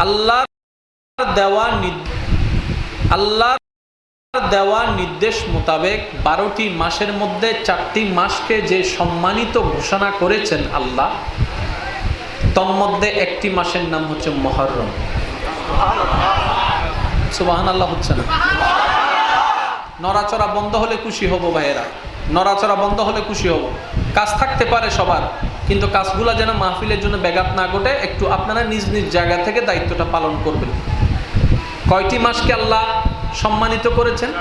আল্লাহর দেওয়া নির্দেশ মোতাবেক 12টি মাসের মধ্যে 4টি মাসকে যে সম্মানিত ঘোষণা করেছেন আল্লাহ, তন্মধ্যে একটি মাসের নাম হচ্ছে মুহররম। সুবহানাল্লাহ হচ্ছে না? নড়াচড়া বন্ধ হলে খুশি হব ভাইয়েরা, নড়াচড়া বন্ধ হলে খুশি হব। কাজ থাকতে পারে সবার, কিন্তু কাজগুলো যেন মাহফিলের জন্য ব্যাঘাত না ঘটে, একটু আপনারা নিজ নিজ জায়গা থেকে দায়িত্বটা পালন করবেন। কয়টি মাসকে আল্লাহ সম্মানিত করেছেন?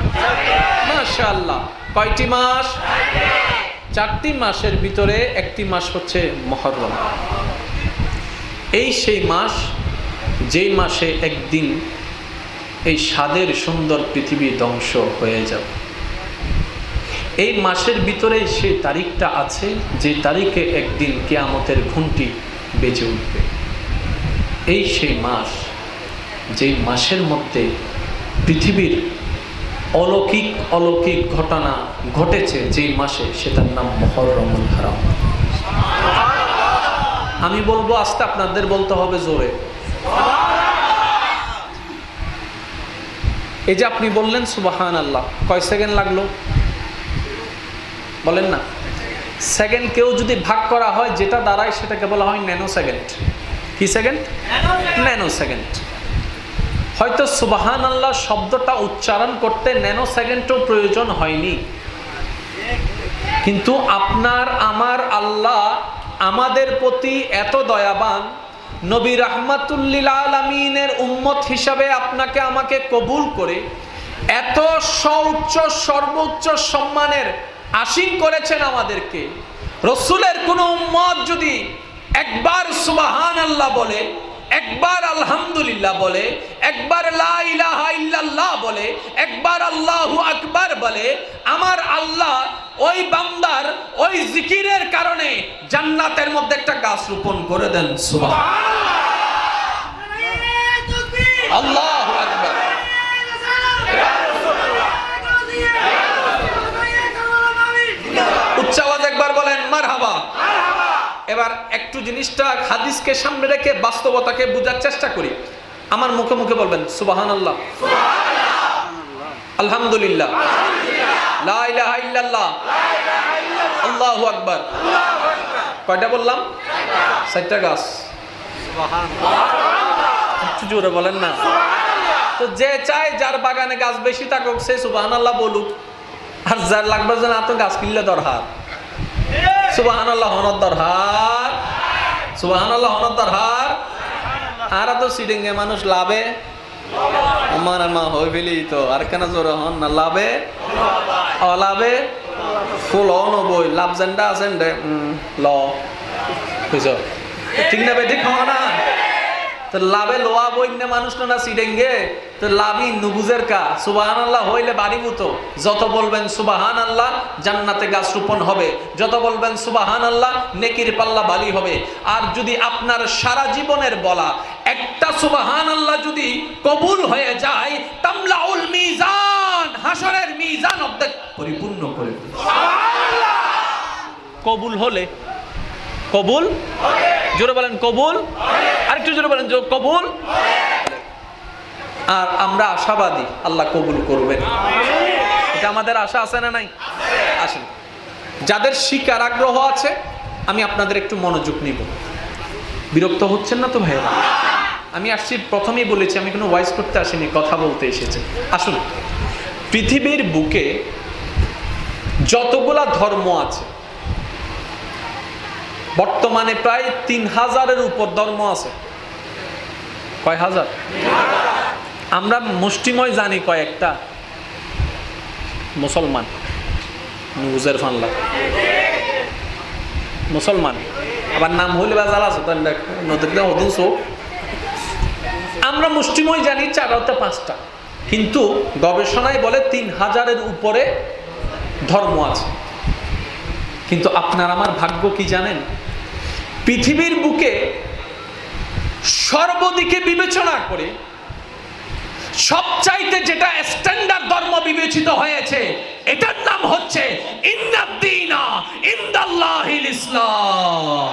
মাশাআল্লাহ। কয়টি মাস? 4টি মাসের ভিতরে একটি মাস হচ্ছে মুহররম। এই সেই মাস, যেই মাসে একদিন এই স্বাদের সুন্দর পৃথিবী ধ্বংস হয়ে যাবে। এই মাসের ভিতরে সেই তারিখটা আছে, যে তারিখে একদিন কিয়ামতের ঘণ্টি বেজে উঠবে। এই সেই মাস, যেই মাসের মধ্যে পৃথিবীর অলৌকিক ঘটনা ঘটেছে, যেই মাসে, সেটার নাম মুহররমুল হারাম। আমি বলবো আস্তে, আপনাদের বলতে হবে জোরে। এই যে আপনি বললেন সুবহানাল্লাহ, কয় সেকেন্ড লাগলো বলেন না? সেকেন্ড কেউ যদি ভাগ করা হয়, যেটা দাঁড়ায় সেটাকে বলা হয় ন্যানো সেকেন্ড। কি সেকেন্ড? Nano second. হয়তো সুবহানাল্লাহ শব্দটা উচ্চারণ করতে ন্যানো সেকেন্ডও প্রয়োজন হয়নি, কিন্তু আপনার আমার আল্লাহ আমাদের প্রতি এত দয়াবান, নবী রাহমাতুল আলামিনের উম্মত হিসাবে আপনাকে আমাকে কবুল করে এত সর্বোচ্চ সম্মানের আসীন করেছেন আমাদেরকে। রাসূলের কোন উম্মত যদি একবার সুবহানাল্লাহ বলে, একবার আলহামদুলিল্লাহ বলে, একবার লা ইলাহা ইল্লাল্লাহ বলে, একবার আল্লাহু আকবার বলে, আমার আল্লাহ ওই বান্দার ওই জিকিরের কারণে জান্নাতের মধ্যে একটা গাছ রোপণ করে দেন। সুবহানাল্লাহ, আল্লাহু আকবার। উচ্চ আওয়াজে একবার বলেন মারহাবা। এবার একটু জিনিসটা হাদিসকে সামনে রেখে বাস্তবতাকে বোঝার চেষ্টা করি। আমার মুখে মুখে বলবেন সুবহানাল্লাহ, আলহামদুলিল্লাহ, লা ইলাহা ইল্লাল্লাহ, আল্লাহু আকবার। কয়টা বললাম? 4টা গাছ। একটু জোরে বলেন না। তো যে চায় যার বাগানে গাছ বেশি থাকুক, সে সুবহানাল্লাহ বলুক, আর যার লাগবে যে না তো গাছ কিনলে দরকার, সুবহানাল্লাহ হনদ দরহার, সুবহানাল্লাহ হনদ দরহার। আর তো সিডিংয়ে মানুষ লাভে আমার মা হই ফেলি তো, আর কেন জোরে হন না? লাভে অলাভে ফুল নবই, লাভ জেন্ডা আছেন রে ল বুঝ, ঠিক না? ঠিক হওয়া না তো লাভে লোয়া বই না মানুষ না সিডেঙ্গে, তো লাভই নুবুজের কা। সুবহানাল্লাহ হইলে বাড়িবো তো। যত বলবেন সুবহানাল্লাহ জান্নাতে গাছ রোপণ হবে, যত বলবেন সুবহানাল্লাহ নেকির পাল্লা ভারী হবে। আর যদি আপনার সারা জীবনের বলা একটা সুবহানাল্লাহ যদি কবুল হয়ে যায়, তামলাউল মিজান, হাসরের মিজান অর্ধেক পরিপূর্ণ করে দেবে। সুবহানাল্লাহ। কবুল হলে, কবুল জোরে বলেন কবুল, আরেকটু জোরে বলেন কবুল। আর আমরা আশাবাদী আল্লাহ কবুল করবেন, এটা আমাদের আশা আছে না নাই? আসেন, যাদের শিকার আগ্রহ আছে আমি আপনাদের একটু মনোযোগ নিব। বিরক্ত হচ্ছেন না তো ভাইরা? আমি আসছি, প্রথমেই বলেছি আমি কোনো ওয়াইজ করতে আসিনি, কথা বলতে এসেছি। আসুন, পৃথিবীর বুকে যতগুলা ধর্ম আছে, বর্তমানে প্রায় 3000-এর উপর ধর্ম আছে। কয় হাজার? আমরা মুষ্টিময় জানি কয়েকটা। মুসলমান, নিউজের ফানলা মুসলমান, আবার নাম হইলে বাজাল আছে নতুন চোখ। আমরা মুষ্টিময় জানি 4-5টা, কিন্তু গবেষণায় বলে 3000-এর উপরে ধর্ম আছে। কিন্তু আপনার আমার ভাগ্য কি জানেন? পৃথিবীর বুকে সর্বদিকে বিবেচনা করে সবচাইতে যেটা স্ট্যান্ডার্ড ধর্ম বিবেচিত হয়েছে, এটার নাম হচ্ছে ইন্নাদ-দীনা ইনদাল্লাহিল ইসলাম।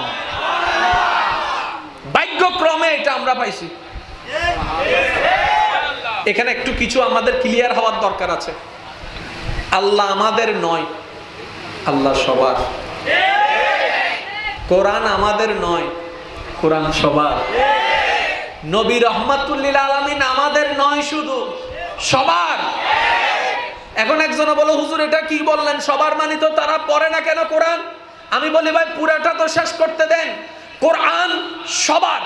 ভাগ্যক্রমে এটা আমরা পাইছি। এখানে একটু কিছু আমাদের ক্লিয়ার হওয়ার দরকার আছে। আল্লাহ আমাদের নয়, আল্লাহ সবার। কোরআন আমাদের নয়, কোরআন সবার। নবী রহমাতুল লিল আলামিন আমাদের নয়, শুধু সবার। এখন একজন বলো, হুজুর এটা কি বললেন, সবার মানি তো তারা পড়ে না কেন কোরআন? আমি বলি ভাই পুরাটা তো শেষ করতে দেন। কোরআন সবার,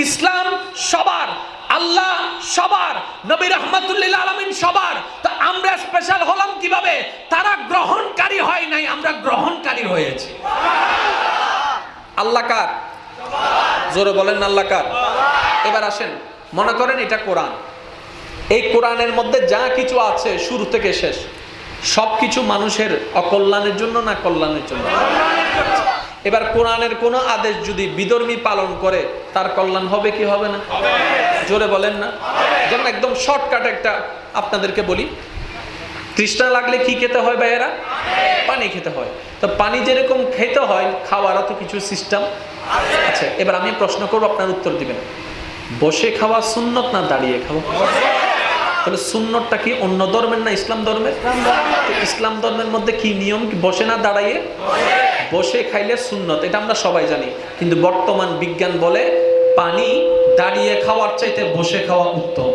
ইসলাম সবার, আল্লাহ সবার, নবী রহমাতুল লিল আলামিন সবার। তো আমরা স্পেশাল হলাম কিভাবে? তারা গ্রহণকারী হয় নাই, আমরা গ্রহণকারী হয়েছি। আল্লাহ কার? জোরে বলেন আল্লাহ কার? এবার আসেন, মনে করেন এটা কোরআন। এই কোরআনের মধ্যে যা কিছু আছে শুরু থেকে শেষ সবকিছু মানুষের অকল্যাণের জন্য না কল্যাণের জন্য? এবার কোরআনের কোন আদেশ যদি বিধর্মী পালন করে তার কল্যাণ হবে কি হবে না? জোরে বলেন না। যেমন একদম শর্টকাট একটা আপনাদেরকে বলি, তৃষ্ণা লাগলে কি খেতে হয় ভাইয়েরা? পানি খেতে হয়। তো পানি যেরকম খেতে হয়, খাওয়ারও তো কিছু সিস্টেম আছে। এবার আমি প্রশ্ন করবো, আপনার উত্তর দিবেন। বসে খাওয়া সুন্নত না দাঁড়িয়ে খাওয়া? তাহলে সুন্নতটা কি অন্য ধর্মের না ইসলাম ধর্মের? ইসলাম ধর্মের মধ্যে কি নিয়ম? বসে না দাঁড়াইয়ে? বসে খাইলে সুন্নত, এটা আমরা সবাই জানি। কিন্তু বর্তমান বিজ্ঞান বলে পানি দাঁড়িয়ে খাওয়ার চাইতে বসে খাওয়া উত্তম।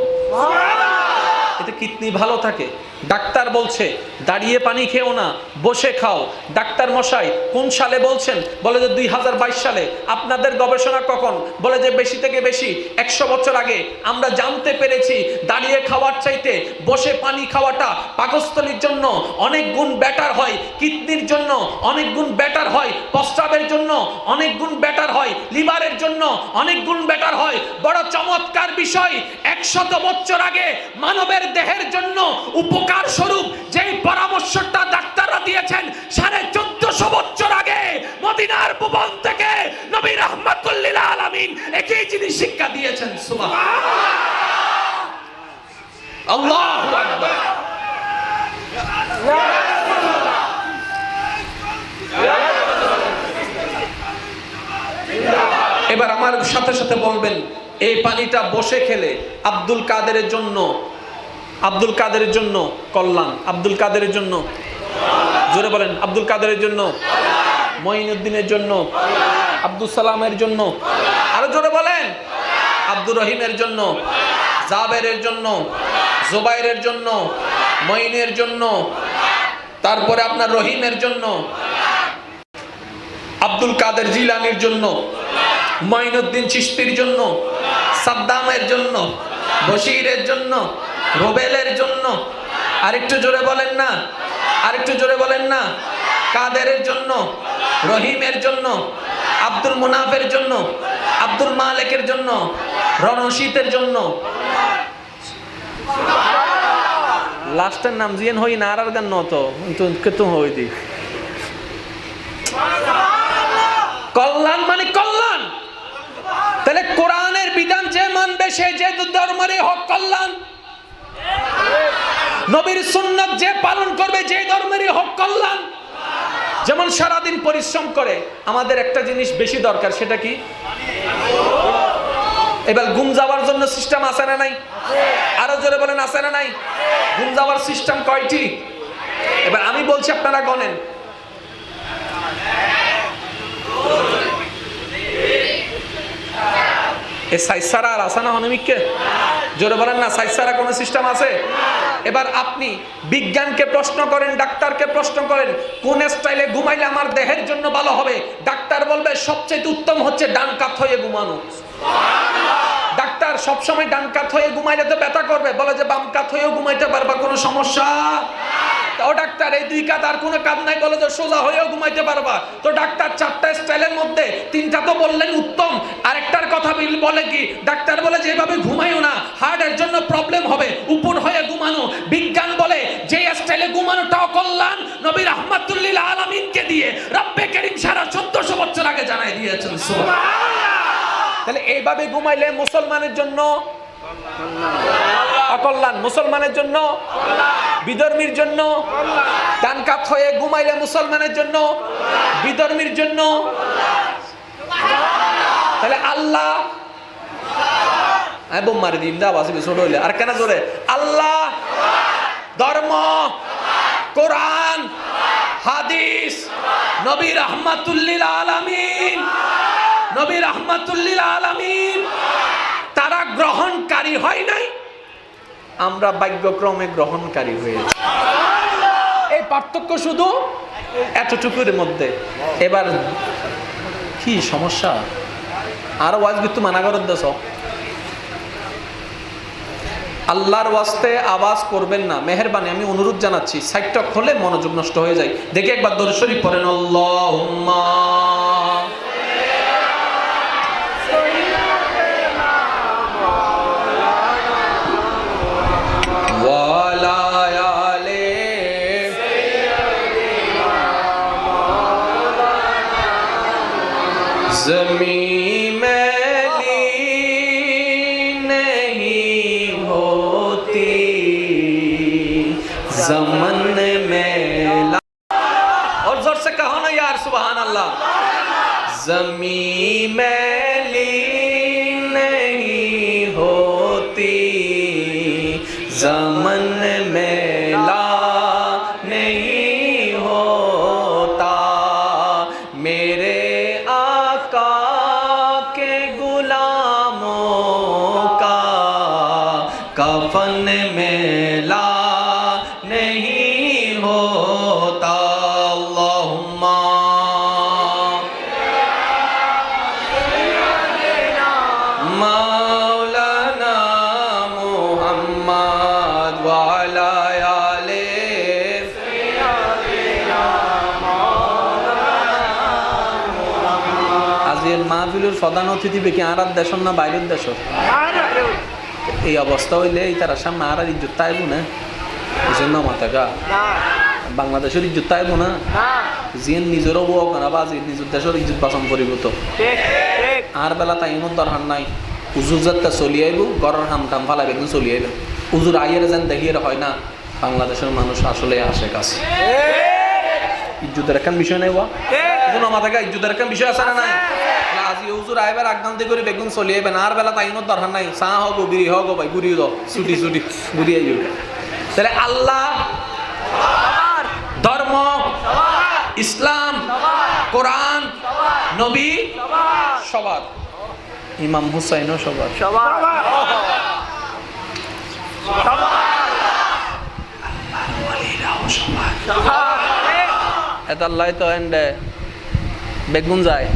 এতে কিডনি ভালো থাকে। ডাক্তার বলছে দাঁড়িয়ে পানি খেও না, বসে খাও। ডাক্তার মশাই কোন সালে বলছেন? বলে যে 2022 সালে। আপনাদের গবেষণা কখন? বলে যে বেশি থেকে বেশি 100 বছর আগে আমরা জানতে পেরেছি দাঁড়িয়ে খাওয়ার চাইতে বসে পানি খাওয়াটা পাকস্থলীর জন্য অনেক গুণ বেটার হয়, কিডনির জন্য অনেক গুণ বেটার হয়, প্রস্রাবের জন্য অনেক গুণ বেটার হয়, লিভারের জন্য অনেক গুণ বেটার হয়। বড় চমৎকার বিষয়, 100 বছর আগে মানবের দেহের জন্য উপকার স্বরূপ যেই পরামর্শটা ডাক্তাররা দিয়েছেন, 1450 বছর আগে মদিনার ভুবন থেকে নবী রাহমাতুল লিল আলামিন একই জিনিস শিক্ষা দিয়েছেন। সুবহানাল্লাহ, আল্লাহু আকবার। এবার আমার সাথে সাথে বলবেন, এই পানিটা বসে খেলে আব্দুল কাদেরের জন্য, আব্দুল কাদেরের জন্য কল্যাণ। আব্দুল কাদেরের জন্য, জোরে বলেন, আব্দুল কাদেরের জন্য, মঈনুদ্দিনের জন্য, আব্দুল সালামের জন্য, আরো জোরে বলেন, আব্দুর রহিমের জন্য, জাবেরের জন্য, জুবাইরের জন্য, মঈনের জন্য, তারপরে আপনার রহিমের জন্য, আব্দুল কাদের জিলানির জন্য, মঈনুদ্দিন চিশতির জন্য, সাদ্দামের জন্য, বশিরের জন্য, রুবেলের জন্য। আরেকটু জোরে বলেন না, আরেকটু জোরে বলেন না। কাদেরের জন্য, রহিমের জন্য, আব্দুল মুনাফের জন্য, আব্দুল মালিকের জন্য, রনশীতের জন্য। লাস্টের নাম জিয়েন হই না আর গান নত তো হই দি। কল্যাণ মানে কল্যাণ। তাহলে কোরআনের বিধান যে মানবে সে যে ধর্মেরই হোক কল্যাণ। নবীর সুন্নাত যে পালন করবে যে ধর্মেরই হোক কল্যাণ। যেমন সারাদিন পরিশ্রম করে, আমাদের একটা জিনিস বেশি দরকার, সেটা কি? এবার ঘুম যাওয়ার জন্য সিস্টেম আছে না নাই? আরো জোরে বলেন, আছে না নাই? ঘুম যাওয়ার সিস্টেম কয়টি? এবার আমি বলছি, আপনারা গণেন। এই সাইসারা আর আছে না অনেমিককে? জোরে বলেন না, সাইসারা কোনো সিস্টেম আছে? এবার আপনি বিজ্ঞানকে প্রশ্ন করেন, ডাক্তারকে প্রশ্ন করেন, কোন স্টাইলে ঘুমাইলে আমার দেহের জন্য ভালো হবে? ডাক্তার বলবে সবচেয়ে উত্তম হচ্ছে ডান কাত হয়ে ঘুমানো। ডাক্তার সবসময় ডান কাত হয়ে ঘুমাইলে তো ব্যথা করবে, বলে যে বাম কাত হয়েও ঘুমাইতে পারবা, কোনো সমস্যা? ও ডাক্তার এই 2 কাত আর কোনো কাজ নাই, বলে যে সোজা হয়েও ঘুমাইতে পারবা। তো ডাক্তার 4টা স্টাইলের মধ্যে 3টা তো বললেন উত্তম, আরেকটার কথা বলে কি? ডাক্তার বলে যেভাবে ঘুমাইও না, হার্টের জন্য প্রবলেম হবে, উপর হয়ে ঘুমানো। বিজ্ঞান বলে যে স্টাইলে ঘুমানোটাও কল্যাণ, নবী রাহমাতুল লিল আলামিনকে দিয়ে রব্বে কারীম 1450 বছর আগে জানাই দিয়েছেন। সুবহানাল্লাহ। তাহলে এইভাবে ঘুমাইলে মুসলমানের জন্য অকল্যাণ, মুসলমানের জন্য, বিধর্মীর জন্য। ডান কাত হয়ে ঘুমাইলে মুসলমানের জন্য, বিধর্মীর জন্য। তাহলে আল্লাহ আমি বোম মারি দিম দা বাসি ছোট হইলে আর কেন জোরে আল্লাহ ধর্ম কোরআন হাদিস নবী রাহমাতুল লিল আলামিন নবী রাহমাতুল লিল আলামিন তারা গ্রহণকারী হয় নাই, আমরা ভাগ্যক্রমে গ্রহণকারী হয়েছি। এই পার্থক্য শুধু এতটুকুর মধ্যে। এবার কি সমস্যা? আর ওয়াজ কিন্তু মানা করেন দেশ আল্লাহর ওয়াস্তে আওয়াজ করবেন না, মেহেরবানি আমি অনুরোধ জানাচ্ছি। সাইটটক হলে মনোযোগ নষ্ট হয়ে যায়। দেখে একবার দরুদ শরীফ পড়েন আল্লাহুম্মা ज़मीं मैली नहीं होती ज़मन मैला। और जोर से कहो ना यार सुभान अल्लाह। ज़मीं मैली नहीं होती ज़मन मैला नहीं होता मेरे कफन मेला नहीं होता। अल्लाहुम्मा मौलाना मुहम्मद व अला आले আজকের মাহফিলের প্রধান অতিথি বেকি আর দেশের না বাইরের দেশের? এই অবস্থা হইলে এই তার সামনে আর ইজ্জত তাইব না, বুঝেন না মাথাকা? বাংলাদেশের ইজ্জত তাইব না, জিন নিজেরও বউ না বাজি নিজের দেশের ইজ্জত বাসন করিব তো আর বেলা তাই এমন দরকার নাই। উজুর যাত্রা চলি আইব, গড়ের হাম টাম ফালাইব, একদিন চলি আইব। উজুর আইয়ের যেন দেখিয়ে হয় না, বাংলাদেশের মানুষ আসলে আসে কাছে। ইজ্জতের একখান বিষয় নাই, মাথাকা ইজ্জতের একখান বিষয় আছে না নাই? আজি হুজুর আইবার আগদান্তি করে বেগুন চলি আইবেন আর বেলা তাই এমন দরকার নাই। চা হবো বিড়ি হবো ভাই গুড়িয়ে দাও ছুটি ছুটি গুড়িয়ে যাবে। তাহলে আল্লাহ ধর্ম ইসলাম কোরআন নবী সবার, ইমাম হুসাইনও সবার। এটা আল্লাহ তো এন্ডে বেগুন যায়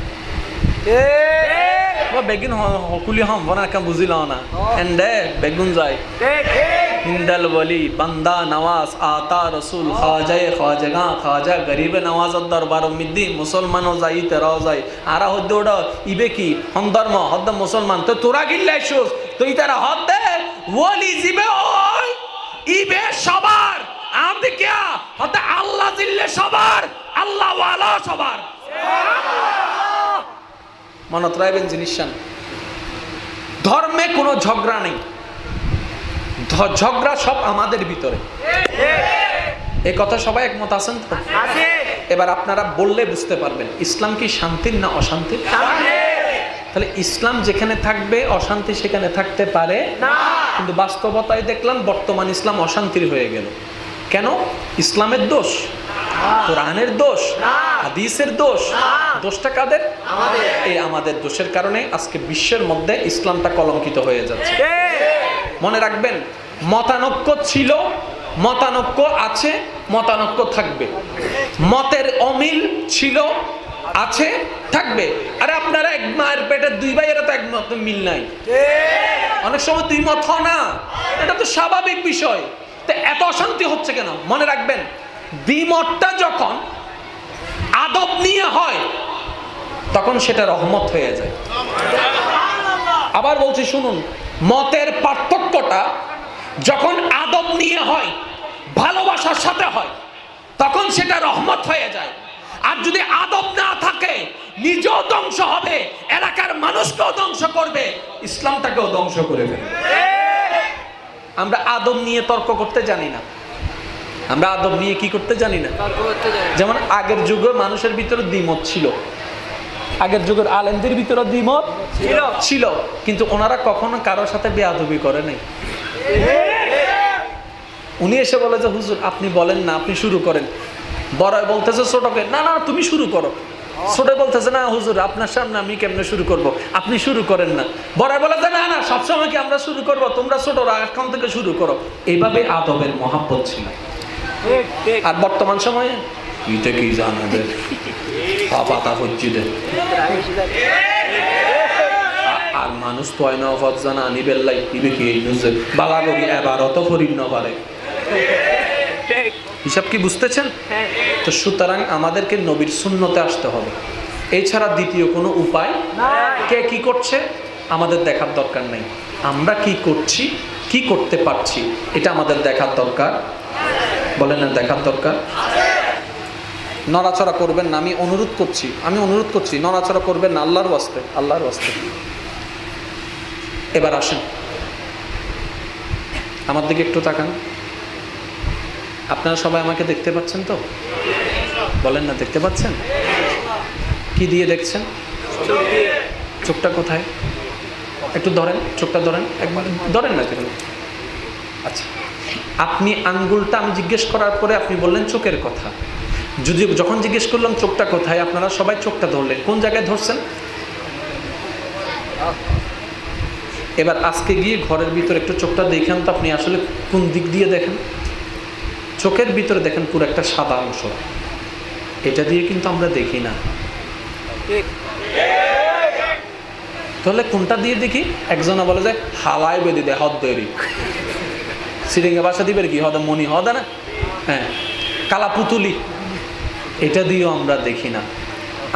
বেগুন হকুলি হম বনা কাম বুঝিল না এন্ডে বেগুন যায় হিন্দাল বলি বান্দা নওয়াজ আতা রসুল খাজায়ে খাজাগা খাজা গরিব নওয়াজত দরবার মিদ্দি মুসলমান যাই তেরাও যাই আরা হদ্দে ওটা ইবে কি হম ধর্ম হদ্দ মুসলমান তো তোরা গিল্লাই শুস তুই তারা হদ্দে ওলি জিবে ওই ইবে সবার আপনি কে হতে আল্লাহ জিল্লে সবার আল্লাহ ওয়ালা সবার। মনত রাখবেন জিনিস, ধর্মে কোনো ঝগড়া নেই, ঝগড়া সব আমাদের ভিতরে। এই কথা সবাই একমত আছেন তো? এবার আপনারা বললে বুঝতে পারবেন ইসলাম কি শান্তির না অশান্তির? তাহলে ইসলাম যেখানে থাকবে অশান্তি সেখানে থাকতে পারে না, কিন্তু বাস্তবতায় দেখলাম বর্তমান ইসলাম অশান্তির হয়ে গেল। কেন? ইসলামের দোষ, কোরআনের দোষ, হাদিসের দোষ। দোষটা কাদের? এই আমাদের দোষের কারণে আজকে বিশ্বের মধ্যে ইসলামটা কলঙ্কিত হয়ে যাচ্ছে। মনে রাখবেন, মতানৈক্য ছিল, মতানৈক্য আছে, মতানৈক্য থাকবে। মতের অমিল ছিল, আছে, থাকবে। আরে আপনারা এক মায়ের পেটের দুই ভাই, এরা তো এক মত মিল নাই। অনেক সময় দুই মত হয় না, এটা তো স্বাভাবিক বিষয়। তো এত অশান্তি হচ্ছে কেন? মনে রাখবেন, দ্বিমতটা যখন আদব নিয়ে হয় তখন সেটা রহমত হয়ে যায়। আবার বলছি শুনুন, মতের পার্থক্যটা যখন আদব নিয়ে হয়, ভালোবাসার সাথে হয়, তখন সেটা রহমত হয়ে যায়। আর যদি আদব না থাকে, নিজেও ধ্বংস হবে, এলাকার মানুষকেও ধ্বংস করবে, ইসলামটাকেও ধ্বংস করে দেবে। আমরা আদব নিয়ে তর্ক করতে জানি না, আমরা আদব নিয়ে কি করতে জানি না। যেমন আগের যুগে মানুষের ভিতরে দ্বিমত ছিল, আগের যুগের আলেমদের ভিতরে দ্বিমত ছিল, কিন্তু ওনারা কখনো কারোর সাথে বেয়াদবি করে নাই। উনি এসে বলে যে হুজুর আপনি বলেন না, আপনি শুরু করেন। বড় বলতেছে ছোটকে, না না তুমি শুরু করো। ছোট বলতেছে, না হুজুর আপনার সামনে আমি কেমনে শুরু করব, আপনি শুরু করেন না। বড় বলে যে না না সবসময় কি আমরা শুরু করব, তোমরা ছোটরা এখন থেকে শুরু করো। এইভাবে আদবের মহাব্বত ছিল। আর বর্তমান সময়ে এটা কি জানাদের পাতা হচ্ছে আর মানুষ পয়না অফাত জানা নিবেল্লাই ইবে কি বালা করি এবার অত ফরিদ না পারে। হিসাব কি বুঝতেছেন? তো সুতরাং আমাদেরকে নবীর সুন্নতে আসতে হবে, এছাড়া দ্বিতীয় কোনো উপায়। কে কি করছে আমাদের দেখার দরকার নেই, আমরা কি করছি, কি করতে পারছি, এটা আমাদের দেখার দরকার। বলেন না দেখার দরকার। নড়াচড়া করবেন না, আমি অনুরোধ করছি নড়াচড়া করবেন না, আল্লাহর ওয়াস্তে, আল্লাহর ওয়াস্তে। এবার আসেন আমার দিকে একটু তাকান। আপনারা সবাই আমাকে দেখতে পাচ্ছেন তো? বলেন না দেখতে পাচ্ছেন? কি দিয়ে দেখছেন? চোখটা কোথায়? একটু ধরেন, চোখটা ধরেন, একবার ধরেন না কেন? আচ্ছা, আপনি আঙ্গুলটা আমি জিজ্ঞেস করার পরে আপনি বললেন চোখের কথা। যখন জিজ্ঞেস করলাম চোখটা কোথায়, আপনারা সবাই চোখটা ধরলেন। কোন জায়গায় ধরছেন? এবার আজকে গিয়ে ঘরের ভিতরে একটু চোখটা দেখেন তো, আপনি আসলে কোন দিক দিয়ে দেখেন। চোখের ভিতরে দেখেন পুরো একটা সাদা অংশ, এটা দিয়ে কিন্তু আমরা দেখি না। তাহলে কোনটা দিয়ে দেখি? একজনে বলে যে হাওয়ায় বেঁধে দেয় হদ তৈরি, সিরিঙ্গা বাসা দিবে কি হদ মনি হদ না, হ্যাঁ কালা পুতুলি, এটা দিয়েও আমরা দেখি না।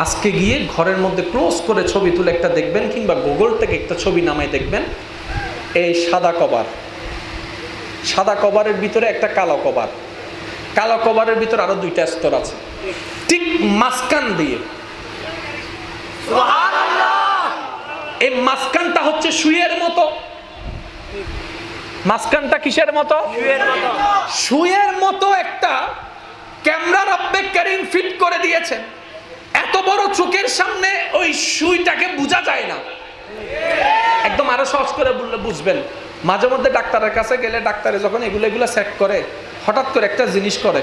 আজকে গিয়ে ঘরের মধ্যে ক্লোজ করে ছবি তুলে একটা দেখবেন, কিংবা গুগল থেকে একটা ছবি নামাই দেখবেন, এই সাদা কভার, সাদা কভারের ভিতরে একটা কালো কভার, কালো কভারের ভিতরে আরো দুইটা স্তর আছে, ঠিক মাঝখান দিয়ে এই মাঝখানটা হচ্ছে সুইয়ের মতো। মাঝখানটা কিসের মতো? সুইয়ের মতো একটা ক্যামেরা রব্বে কারীম ফিট করে দিয়েছেন। এত বড় চোখের সামনে ওই সুইটাকে বোঝা যায় না। একদম আরো সহজ করে বললে বুঝবেন, মাঝে মধ্যে ডাক্তারের কাছে গেলে ডাক্তারে যখন এগুলো সেট করে, হঠাৎ করে একটা জিনিস করে,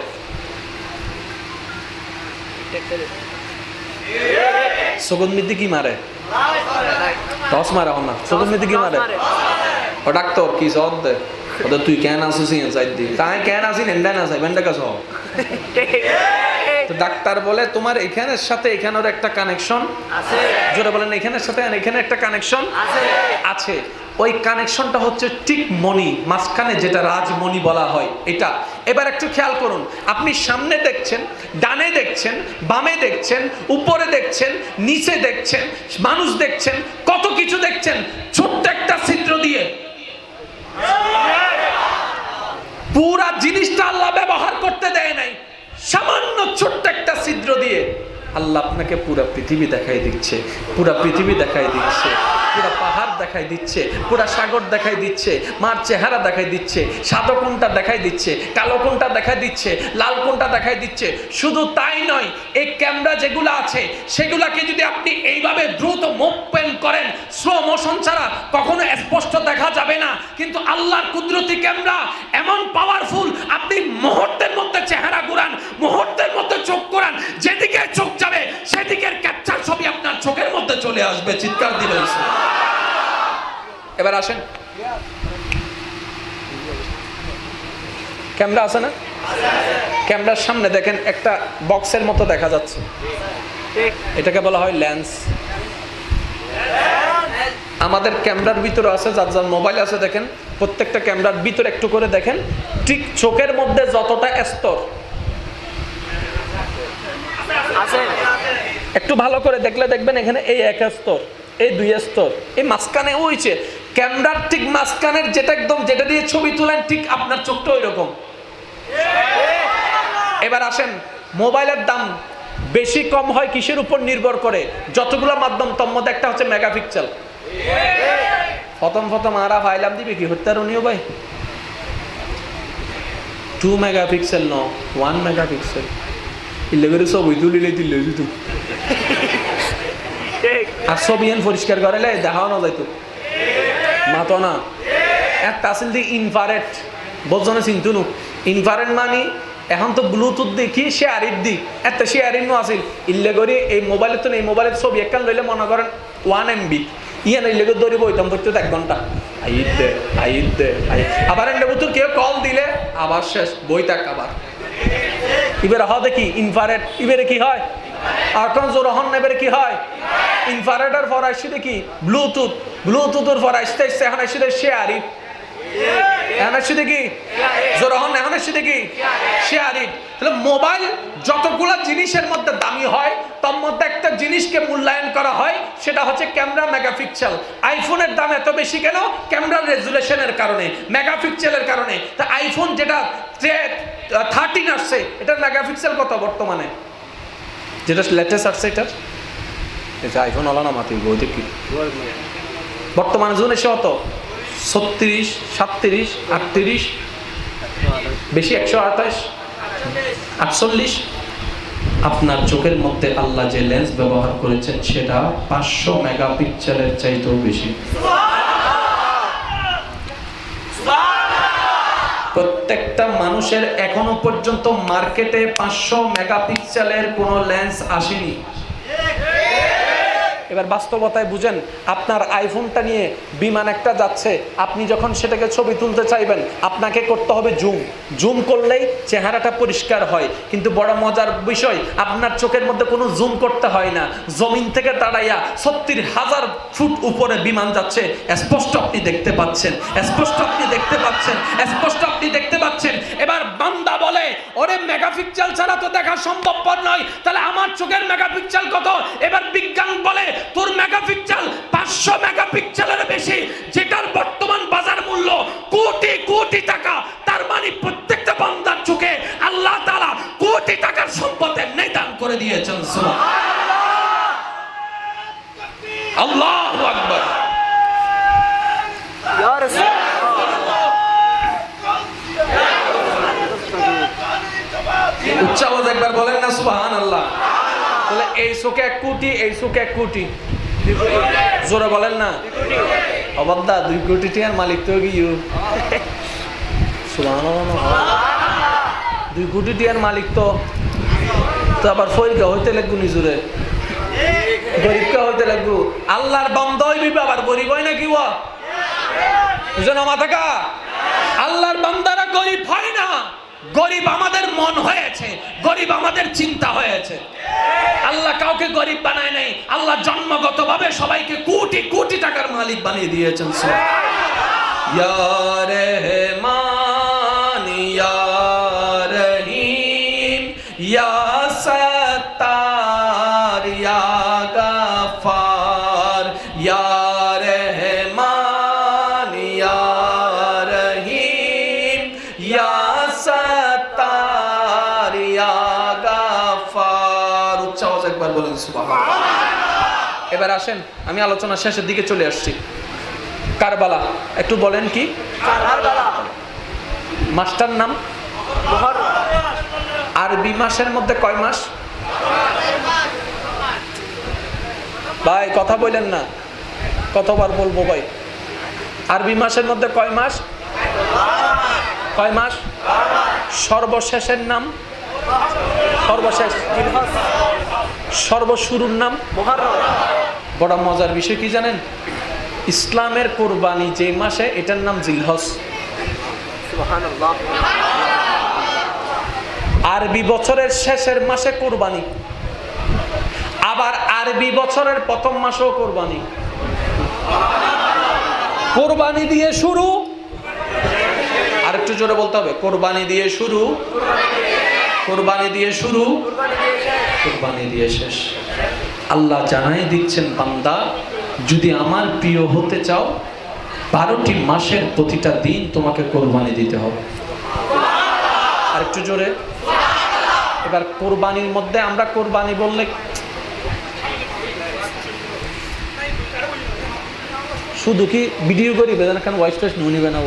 সুগন্ধিতে কি মারে, টস মারে না, সুগন্ধিতে কি মারে, ও ডাক্তার কি জব দে, ওদের তুই কেন আসিস দি তাই কেন আসিন এন্ডা না চাই বেন্ডা কাছে। তো ডাক্তার বলে তোমার এখানের সাথে এখানের একটা কানেকশন আছে, জোরে বলেন এখানের সাথে এখানে একটা কানেকশন আছে। ওই কানেকশনটা হচ্ছে ঠিক মণি, মাঝখানে যেটা রাজমণি বলা হয় এটা। এবার একটু খেয়াল করুন, আপনি সামনে দেখছেন, ডানে দেখছেন, বামে দেখছেন, উপরে দেখছেন, নিচে দেখছেন, মানুষ দেখছেন, কত কিছু দেখছেন, ছোট্ট একটা ছিদ্র দিয়ে পুরা জিনিসটা আল্লাহ ব্যবহার করতে দেয় নাই। সামান্য ছোট্ট একটা ছিদ্র দিয়ে আল্লাহ আপনাকে পুরা পৃথিবী দেখাই দিচ্ছে, পুরা পৃথিবী দেখাই দিচ্ছে, পুরা পাহাড় দেখাই দিচ্ছে, পুরা সাগর দেখাই দিচ্ছে, মার চেহারা দেখাই দিচ্ছে, সাদা কোনটা দেখাই দিচ্ছে, কালো কোনটা দেখাই দিচ্ছে, লাল কোনটা দেখাই দিচ্ছে। শুধু তাই নয়, এই ক্যামেরা যেগুলো আছে সেগুলাকে যদি আপনি এইভাবে দ্রুত মুভমেন্ট করেন, স্লো মোশন ছাড়া কখনো স্পষ্ট দেখা যাবে না। কিন্তু আল্লাহর কুদরতি ক্যামেরা এমন পাওয়ারফুল, আপনি মুহূর্তের মধ্যে চেহারা ঘুরান, মুহূর্তের মধ্যে চোখ ঘুরান, যেদিকে চোখ যাবে সেদিকের ক্যাপচার ছবি আপনার চোখের মধ্যে চলে আসবে। চিৎকার দিবে। এবার আসেন, ক্যামেরা আছে না? ক্যামেরার সামনে দেখেন একটা বক্সের মতো দেখা যাচ্ছে, এটাকে বলা হয় লেন্স। আমাদের ক্যামেরার ভিতরে আছে, যার যার মোবাইল আছে দেখেন, প্রত্যেকটা ক্যামেরার ভিতরে একটু করে দেখেন, ঠিক চোখের মধ্যে যতটা স্তর একটু ভালো করে দেখলে দেখবেন এখানে এই এক স্তর, এই দুই স্তর, এই মাঝখানে ওইছে ক্যামেরার ঠিক মাঝখানের যেটা একদম যেটা দিয়ে ছবি তুলেন ঠিক আপনার চোখটা ওই রকম। এবার আসেন, মোবাইলের দাম বেশি কম হয় কিসের উপর নির্ভর করে? যতগুলো মাধ্যম তোর মধ্যে একটা হচ্ছে মেগাপিক্সেল। প্রথম আরা ফাইলাম দিবে কি হত্যার উনিও ভাই 2 মেগাপিক্সেল ন 1 মেগাপিক্সেল ইলেভেন সব তুলিলে দিলে আর ছবি পরিষ্কার করাইলে দেখানো যাইতো মাতো না। একটা আসল দি ইনফারেট বোঝনে চিন্তু নু ইনফারেট মানে এখন তো ব্লুটুথ দেখি শেয়ারির দিক একটা শেয়ারিং নো আসিল ইল্লে করি এই মোবাইলে তো এই মোবাইলের ছবি একখান লইলে মনে করেন 1 MB ইয়ান ইল্লে করে দৌড়ি বইতাম পড়তে 1 ঘন্টা আইতে আবার এন্ড বুতুর কেউ কল দিলে আবার শেষ বই থাক আবার এবারে হয় দেখি ইনফারেট এবারে কি হয় আর কোন জোর হন এবারে কি হয় ইনফারেটের পর আসছে দেখি ব্লুটুথের পর আসতে এখন আসছে শেয়ারিং এখন আসছে দেখি জোর হন এখন আসছে দেখি শেয়ারিং। তাহলে মোবাইল যতগুলো জিনিসের মধ্যে দামি হয় তার মধ্যে একটা জিনিসকে মূল্যায়ন করা হয় সেটা হচ্ছে ক্যামেরা মেগাপিক্সেল। আইফোনের দাম এত বেশি কেন? ক্যামেরার রেজুলেশনের কারণে, মেগাপিক্সেলের কারণে। তা আইফোন যেটা 13 আসছে এটার মেগাপিক্সেল কত বর্তমানে? যেটা লেটেস্ট আসছে এটা আইফোন হলো না মাতি বইতে কি বর্তমানে জুন এসে হতো 36, 37, 38 বেশি 128, 48। আপনার চোখের মধ্যে আল্লাহ যে লেন্স ব্যবহার করেছেন সেটা 500 মেগাপিক্সেলের চাইতেও বেশি। প্রত্যেকটা মানুষের এখনো পর্যন্ত মার্কেটে 500 মেগাপিক্সেলের কোনো লেন্স আসেনি। এবার বাস্তবতায় বুঝেন, আপনার আইফোনটা নিয়ে বিমান একটা যাচ্ছে, আপনি যখন সেটাকে ছবি তুলতে চাইবেন আপনাকে করতে হবে জুম করলেই চেহারাটা পরিষ্কার হয়। কিন্তু বড় মজার বিষয়, আপনার চোখের মধ্যে কোনো জুম করতে হয় না, জমিন থেকে দাঁড়াইয়া 70,000 ফুট উপরে বিমান যাচ্ছে, স্পষ্ট আপনি দেখতে পাচ্ছেন, স্পষ্ট আপনি দেখতে পাচ্ছেন, স্পষ্ট আপনি দেখতে পাচ্ছেন। এবার বান্দা বলে, ওরে মেগাপিক্সেল ছাড়া তো দেখা সম্ভবপর নয়, তাহলে আমার চোখের মেগাপিক্সেল কত? এবার বিজ্ঞান বলে তোর মেগাপিক্সেল 500 মেগাপিক্সেলের বেশি, যেটার বর্তমান বাজার মূল্য কোটি কোটি টাকা। তার মানে প্রত্যেকটা বান্দার চোখে আল্লাহ তাআলা কোটি টাকার সম্পদের নিদান করে দিয়েছেন। সুবহানাল্লাহ, আল্লাহু আকবার। ইয়া রাসূলুল্লাহ, উচ্চ আওয়াজে একবার বলেন না সুবহানাল্লাহ। তাহলে এই চোখে 1 কোটি, এই চোখে 1 কোটি, জোরে বলেন না অবাদ্দা 2 কোটি টাকার মালিক তো গিয়ে সুবহানাল্লাহ, 2 কোটি টাকার মালিক তো আবার ফরিকা হইতে লাগবো, নিজুরে গরিবকা হইতে লাগবো। আল্লাহর বান্দা হইবি আবার গরিব হয় নাকি? ও বুঝেন মাথাকা, আল্লাহর বান্দারা গরিব হয় না, গরিব আমাদের মন হয়েছে, গরিব আমাদের চিন্তা হয়েছে। আল্লাহ কাউকে গরিব বানায় নাই, আল্লাহ জন্মগতভাবে সবাইকে কোটি কোটি টাকার মালিক বানিয়ে দিয়েছেন। ইয়া রহমান ইয়া রহিম ইয়া সত্তার ইয়া গফার ইয়া রহমান ইয়া রহিম ইয়া সত্তার ইয়া গফার। উচ্চ আওয়াজে একবার বলেন সুবহানাল্লাহ। এবার আসেন, আমি আলোচনা শেষের দিকে চলে আসছি। কারবালা একটু বলেন কি? কারবালা মাসটার নাম মুহররম। আরবি মাসের মধ্যে কয় মাস? ভাই কথা বলেন না, কতবার বলবো ভাই? আরবি মাসের মধ্যে কয় মাস? কয় মাস? সর্বশেষের নাম সর্বশেষ, সর্বশুরুর নাম মুহররম। বড় মজার বিষয় কি জানেন? ইসলামের কুরবানি যে মাসে, এটার নাম জিলহজ। সুবহানাল্লাহ। আরবি বছরের শেষের মাসে কুরবানি, আবার আরবি বছরের প্রথম মাসেও কুরবানি। কুরবানি দিয়ে শুরু, আর একটু জোরে বলতে হবে, কুরবানি দিয়ে শুরু, কুরবানি দিয়ে শুরু, কুরবানি দিয়ে শেষ। আল্লাহ জানাই দিচ্ছেন, বান্দা যদি আমার প্রিয় হতে চাও 12টি মাসের প্রতিটা দিন তোমাকে কুরবানি দিতে হবে। আর একটু জোরে। এবার কুরবানির মধ্যে আমরা কুরবানি বললে শুধু কি ভিডিও করি বেদনা খান ওয়াইস টেস্ট নিবে না,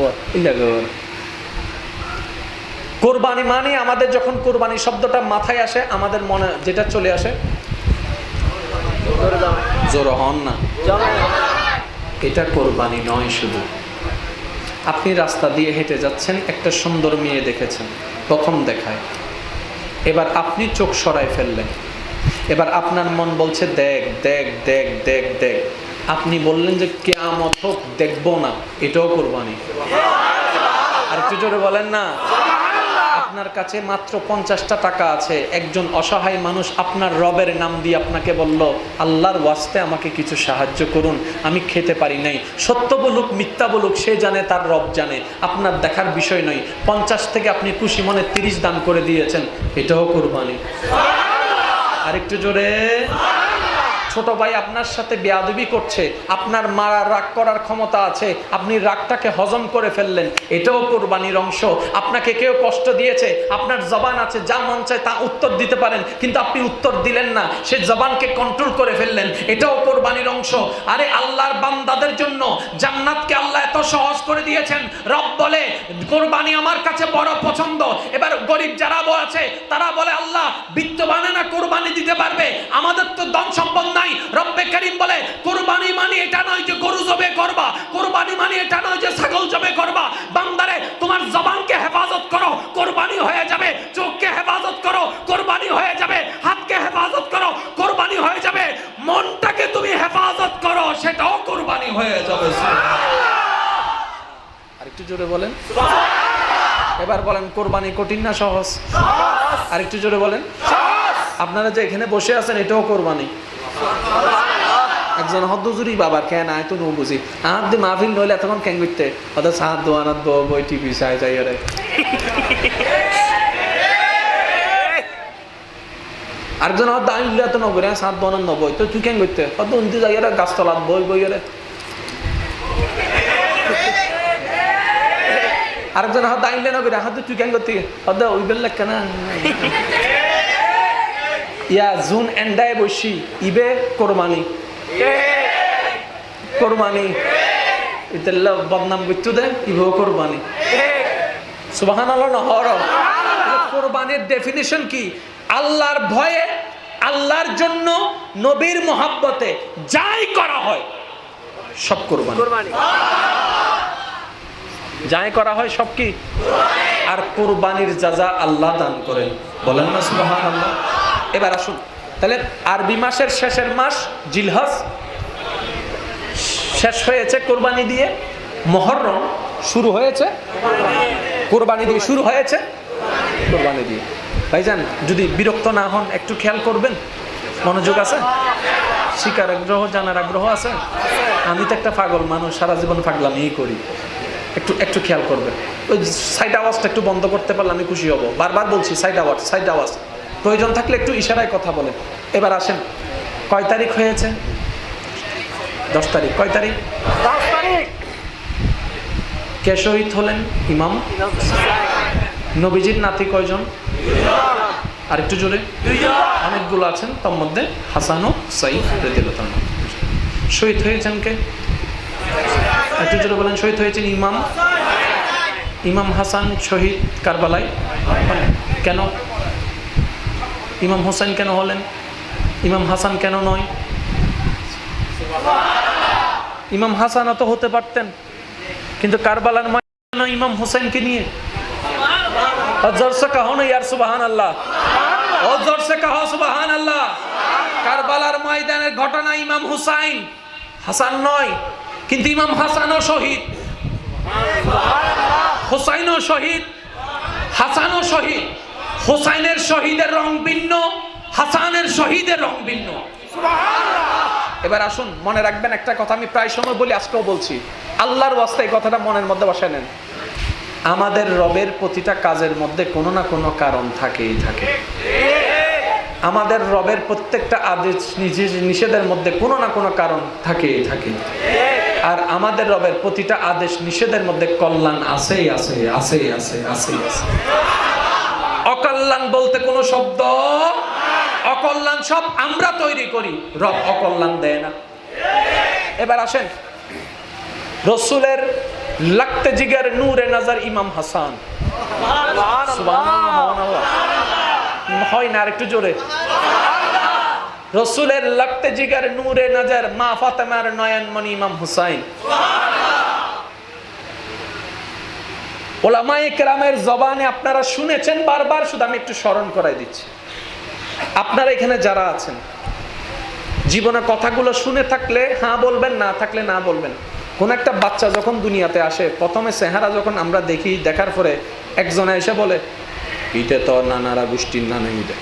কোরবানি মানে আমাদের যখন কোরবানি শব্দটা মাথায় আসে আমাদের মনে যেটা চলে আসে জোর হন না। এটা কোরবানি নয়। শুধু আপনি রাস্তা দিয়ে হেঁটে যাচ্ছেন, একটা সুন্দর মেয়ে দেখেছেন, প্রথম দেখায়, এবার আপনি চোখ সরায় ফেললেন, এবার আপনার মন বলছে দেখ দেখ দেখ দেখ দেখ, আপনি বললেন যে কিয়ামত হোক দেখবো না, এটাও কোরবানি। আর একটু জোরে বলেন না। আপনার কাছে মাত্র 50টা টাকা আছে, একজন অসহায় মানুষ আপনার রবের নাম দিয়ে আপনাকে বলল, আল্লাহর ওয়াস্তে আমাকে কিছু সাহায্য করুন, আমি খেতে পারি নাই। সত্য বলুক মিথ্যা বলুক, সে জানে, তার রব জানে, আপনার দেখার বিষয় নয়। 50 থেকে আপনি খুশি মনে 30 দান করে দিয়েছেন, এটাও কোরবানি। আরেকটু জোরে। ছোট ভাই আপনার সাথে বেয়াদবি করছে, আপনার মারা রাগ করার ক্ষমতা আছে, আপনি রাগটাকে হজম করে ফেললেন, এটাও কোরবানির অংশ। আপনাকে কেউ কষ্ট দিয়েছে, আপনার জবান আছে, যা মন চায় তা উত্তর দিতে পারেন, কিন্তু আপনি উত্তর দিলেন না, সে জবানকে কন্ট্রোল করে ফেললেন, এটাও কোরবানির অংশ। আরে আল্লাহর বান্দাদের জন্য জান্নাতকে আল্লাহ এত সহজ করে দিয়েছেন। রব বলে কোরবানি আমার কাছে বড় পছন্দ। এবার গরিব যারা আছে তারা বলে আল্লাহ বিত্তবানে না কোরবানি দিতে পারবে, আমাদের তো ধন সম্পদ নাই। রব্বে কারীম বলে কুরবানি মানে এটা নয় যে গরু জবে করবা, কুরবানি মানে এটা নয় যে ছাগল জবে করবা। বান্দারে তোমার জবানকে হেফাজত করো, কুরবানি হয়ে যাবে। চোখকে হেফাজত করো, কুরবানি হয়ে যাবে। হাতকে হেফাজত করো, কুরবানি হয়ে যাবে। মনটাকে তুমি হেফাজত করো, সেটাও কুরবানি হয়ে যাবে। আরেকটু জোরে বলেন। এবার বলেন কোরবানি কঠিন না সহজ? আরেকটু জোরে বলেন। আপনারা যে এখানে বসে আছেন, এটাও কোরবানি। একজন হদ্দুজুরি বাবার কেন আয় তো নো বুঝি আর দি মাহফিল নইলে এতক্ষণ কেন করতে অত সাত দোয়ানাত বই টিভি চাই চাই রে। আরেকজন হদ্দ আইলে এত নগরে সাত দোয়ানাত নবই তো তুই কেন করতে হদ্দ উন্তি যাই রে গাছতলাত বই বই রে। আরেকজন হদ্দ আইলে নগরে হদ্দ তুই কেন করতে হদ্দ ওই বেলা কেন ইয়া জুন এন্ডায় বসি ইবে কোরবানি কোরবানি ইতাল্লা বদনাম করতে দে ইবেও কোরবানি। সুবহানাল্লাহ না হর। কোরবানির ডেফিনিশন কি? আল্লাহর ভয়ে, আল্লাহর জন্য, নবীর মহাব্বতে যাই করা হয় সব কোরবানি। যাই করা হয় সব কি? আর কোরবানির যাজা আল্লাহ দান করেন, বলেন না সুবহানাল্লাহ। এবার আসুন, তাহলে আরবি মাসের শেষের মাস জিলহজ শেষ হয়েছে কোরবানি দিয়ে, মুহররম শুরু হয়েছে কোরবানি দিয়ে, শুরু হয়েছে কোরবানি দিয়ে। ভাইজান যদি বিরক্ত না হন একটু খেয়াল করবেন, মনোযোগ আছে? শিকার আগ্রহ, জানার আগ্রহ আছে? আমি তো একটা পাগল মানুষ, সারা জীবন পাগলামিই করি। একটু একটু খেয়াল করবেন। ওই সাইড আওয়াজটা একটু বন্ধ করতে পারলে আমি খুশি হব। বারবার বলছি সাইড আওয়াজ, সাইড আওয়াজ। প্রয়োজন থাকলে একটু ইশারায় কথা বলেন। এবার আসেন, কয় তারিখ হয়েছে? 10 তারিখ। কয় তারিখ? 10 তারিখ। কে শহীদ হলেন? ইমাম। নবীজির নাতি কয়জন? আর একটু জোরে। অনেকগুলো আছেন, তার মধ্যে হাসান ও হুসাইন রাদিয়াল্লাহু তাআলা শহীদ হয়েছেন। কে? একটু জোরে বলেন। শহীদ হয়েছেন ইমাম। ইমাম হাসান শহীদ কারবালায়। কেন? ইমাম হোসেন কেন হলেন? ইমাম হাসান কেন নয়? ইমাম হাসান তো হতে পারতেন, কিন্তু কারবালার ময়দানে ইমাম হোসেনকে নিয়ে জোরসে কাহো না ইয়ার সুবহানাল্লাহ, ও জোরসে কাহো সুবহানাল্লাহ। কারবালার ময়দানের ঘটনা ইমাম হুসাইন, হাসান নয়, কিন্তু ইমাম হাসানও শহীদ, হুসাইনও শহীদ, হাসানও শহীদ। হুসাইনের শহীদের রং ভিন্ন, হাসানের শহীদের রং ভিন্ন। এবার আসুন, মনে রাখবেন একটা কথা আমি প্রায় সময় বলি, আজকেও বলছি, আল্লাহর ওয়াস্তে এই কথাটা মনের মধ্যে বসায় নেন। আমাদের রবের প্রতিটা কাজের মধ্যে কোনো না কোনো কারণ থাকেই থাকে। আমাদের রবের প্রত্যেকটা আদেশ নিষেধের মধ্যে কোনো না কোনো কারণ থাকেই থাকে। আর আমাদের রবের প্রতিটা আদেশ নিষেধের মধ্যে কল্যাণ আছেই আছে, আছেই আছে, আছেই আছে। অকল্যাণ বলতে কোনো শব্দ, অকল্যাণ সব আমরা তৈরি করি, রব অকল্যাণ দেয় না। এবার আসেন, রসুলের লাগতে জিগার নূরে নজর ইমাম হাসান। সুবহানাল্লাহ হয় না? আরেকটু জোরে। রসুলের লক্তে জিগার নূরে নজর মা ফাতেমার নয়নমণি ইমাম হুসাইন। ওলামায়ে কেরামের জবানে আপনারা শুনেছেন বারবার, শুধু আমি একটু স্মরণ করাই দিচ্ছি। আপনারা এখানে যারা আছেন জীবনে কথাগুলো শুনে থাকলে হ্যাঁ বলবেন, না থাকলে না বলবেন। কোন একটা বাচ্চা যখন দুনিয়াতে আসে, প্রথমে চেহারা যখন আমরা দেখি, দেখার পরে একজনে এসে বলে ইটা তো নানারা গোষ্ঠীর নানা ইটা,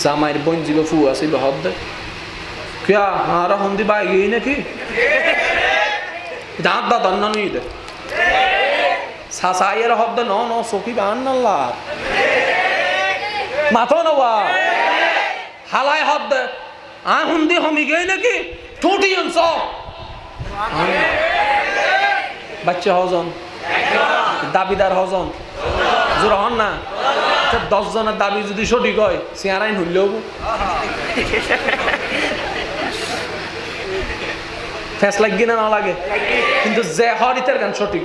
জামাইয়ের বোন ছিল ফু আসিল হদ কিয়া আর হন্দি বাই গই নাকি দাঁত দাঁত নানু ইটা সাসাইয়ের হদ ন ন সখি বান নাল্লা মাথো নওয়া হালাই হদ আ হন্দি হমি গই নাকি ঠোঁটি অংশ বাচ্চা হজন দাবিদার হজন জোর হন না। 10 জনের দাবি যদি সঠিক হয় চেয়ারাইন হইলেও ফেস লাগি না লাগে, কিন্তু যে হর ইতার গান সঠিক,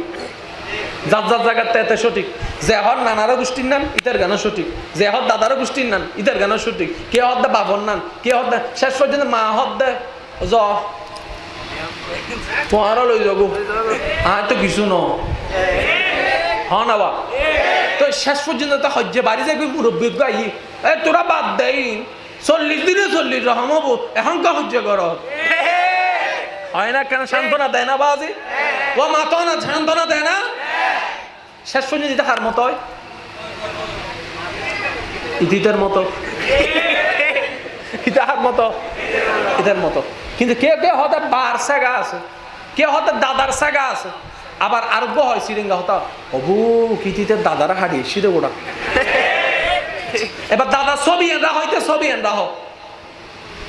যার যার জায়গাতে এতে সঠিক। যে হর নানারও গোষ্ঠীর নাম ইতার গানও সঠিক, যে হর দাদারও গোষ্ঠীর নাম ইতার গানও সঠিক। কে হর দে বাবর নাম, কে হর দে শেষ পর্যন্ত মা হর দে জ তোমারও লই যাবো আর তো কিছু ন হন আবার তো শেষ পর্যন্ত তো হজ্জে বাড়ি যাবি মুরব্বী গাই তোরা বাদ দেই 40 দিনে 40 রহম হবো এখন কা হজ্জে কর হয় না কেন? সান্ত্বনা দেয় না বাজি ও মাতো না সান্ত্বনা দেয় না? শেষ পর্যন্ত এটা হার মতো হয় ইতিতের মতো, ইতাহার মতো, ইতার মতো। কিন্তু কেউ কেউ হয়তো বার সাগা আছে, কেউ হয়তো দাদার সাগা আছে, আবার আরোগ্য হয় সিরিঙ্গা হতা অবু কিতিতে দাদারা হারিয়ে সিরে গোড়া। এবার দাদা ছবি এনরা হইতে ছবি এনরা হোক,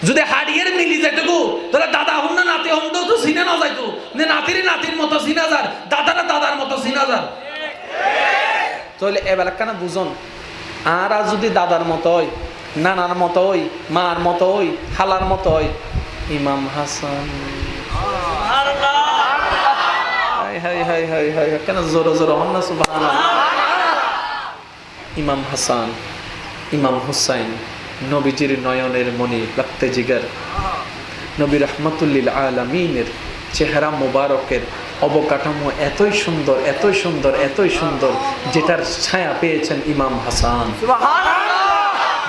যদি হাড়িয়ে মিলি যাইতো গো তাহলে দাদা হন না নাতি হন তো চিনা না যাইতো, নাতির নাতির মতো চিনা যার, দাদারা দাদার মতো চিনা যার। তাহলে এবার কেন বুঝন আর যদি দাদার মতো হয়, নানার মতো হয়, মার মতো হয়, খালার মতো হয়, ইমাম হাসান কেন জোরে জোরে হন না সুবহানাল্লাহ। ইমাম হাসান, ইমাম হুসাইন নবীজির নয়নের মণি, রক্তে জিগার, নবী রাহমাতুল লিল আলামিনের চেহারা মোবারকের অবকাঠামো এতই সুন্দর, এতই সুন্দর, এতই সুন্দর, যেটার ছায়া পেয়েছেন ইমাম হাসান।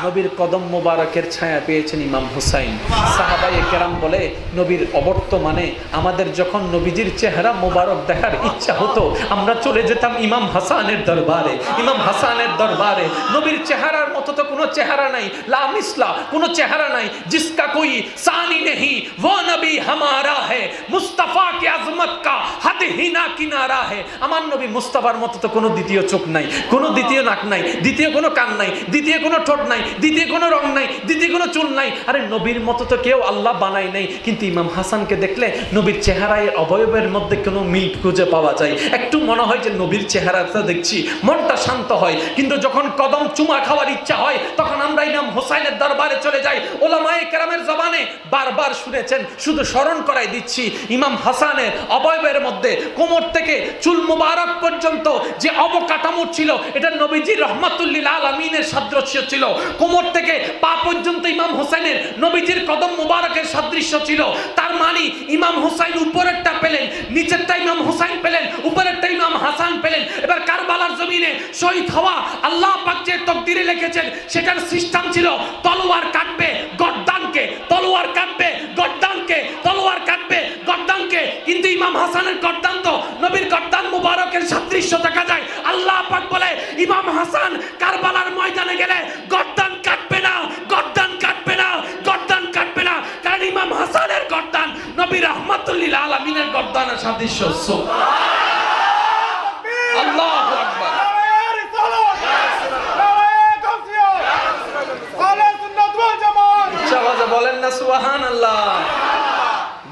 নবীর কদম মোবারকের ছায়া পেয়েছেন ইমাম হুসাইন। সাহাবায়ে কেরাম বলে নবীর অবর্তমানে আমাদের যখন নবীজির চেহারা মোবারক দেখার ইচ্ছা হতো আমরা চলে যেতাম ইমাম হাসানের দরবারে। ইমাম হাসানের দরবারে নবীর চেহারার মতো তো কোনো চেহারা নাই, লা মিসলা কোনো চেহারা নাই, জিসকা কোই সানি নেহি वो নবী हमारा है, মুস্তাফা কি আজমত কা হাদ হি না কিনারা है। আমার নবী মুস্তাফার মতো তো কোনো দ্বিতীয় চোখ নাই, কোনো দ্বিতীয় নাক নাই, দ্বিতীয় কোনো কান নাই, দ্বিতীয় কোনো ঠোঁট নাই, দ্বিতীয় কোনো রং নাই, দ্বিতীয় কোনো চুল নাই। আরে নবীর মতো তো কেউ আল্লাহ বানায় নাই। কিন্তু ইমাম হাসানকে দেখলে নবীর চেহারায় অবয়বের মধ্যে কোনো মিল খুঁজে পাওয়া যায়। একটু মনে হয় যে নবীর চেহারাটা দেখছি, মনটা শান্ত হয়। কিন্তু যখন কদম চুমা খাওয়ার ইচ্ছা হয় তখন আমরা ইমাম হোসাইনের দরবারে চলে যাই। ওলামায়ে কেরামের জবানে বারবার শুনেছেন, শুধু স্মরণ করাই দিচ্ছি। ইমাম হাসানের অবয়বের মধ্যে কোমর থেকে চুল মুবারক পর্যন্ত যে অবকাঠামো ছিল এটা নবীজি রহমাতুল লিল আলামিনের সাদৃশ্য ছিল। কোমর থেকে পা পর্যন্ত ইমাম হোসেনের নবীজির কদম মুবারকের সাদৃশ্য ছিল। তার মানে ইমাম হোসেন উপরেরটা পেলেন, নিচেরটা ইমাম হোসেন পেলেন, উপরেরটা ইমাম হাসান পেলেন। এবার কারবালার জমিনে শহীদ হওয়া আল্লাহ পাক যে তকদিরে লিখেছেন সেটার সিস্টেম ছিল তলোয়ার কাটবে গর্দানকে, তলোয়ার কাটবে গর্দানকে, তলোয়ার কাটবে গর্দানকে। কিন্তু ইমাম হাসানের গর্দান তো নবীর গর্দান মুবারকের সাদৃশ্য দেখা যায়। আল্লাহ পাক বলে ইমাম হাসান কারবালার ময়দানে গেলে গর্দান কাটবে না, গর্দান কাটবে না, গর্দান কাটবে না, কারণ ইমাম হাসানের গর্দান নবী রাহমাতুল লিল আলামিনের গর্দানের সাদৃশ্য। আল্লাহু আকবার। আওয়াজে বলেন না সুবহানাল্লাহ।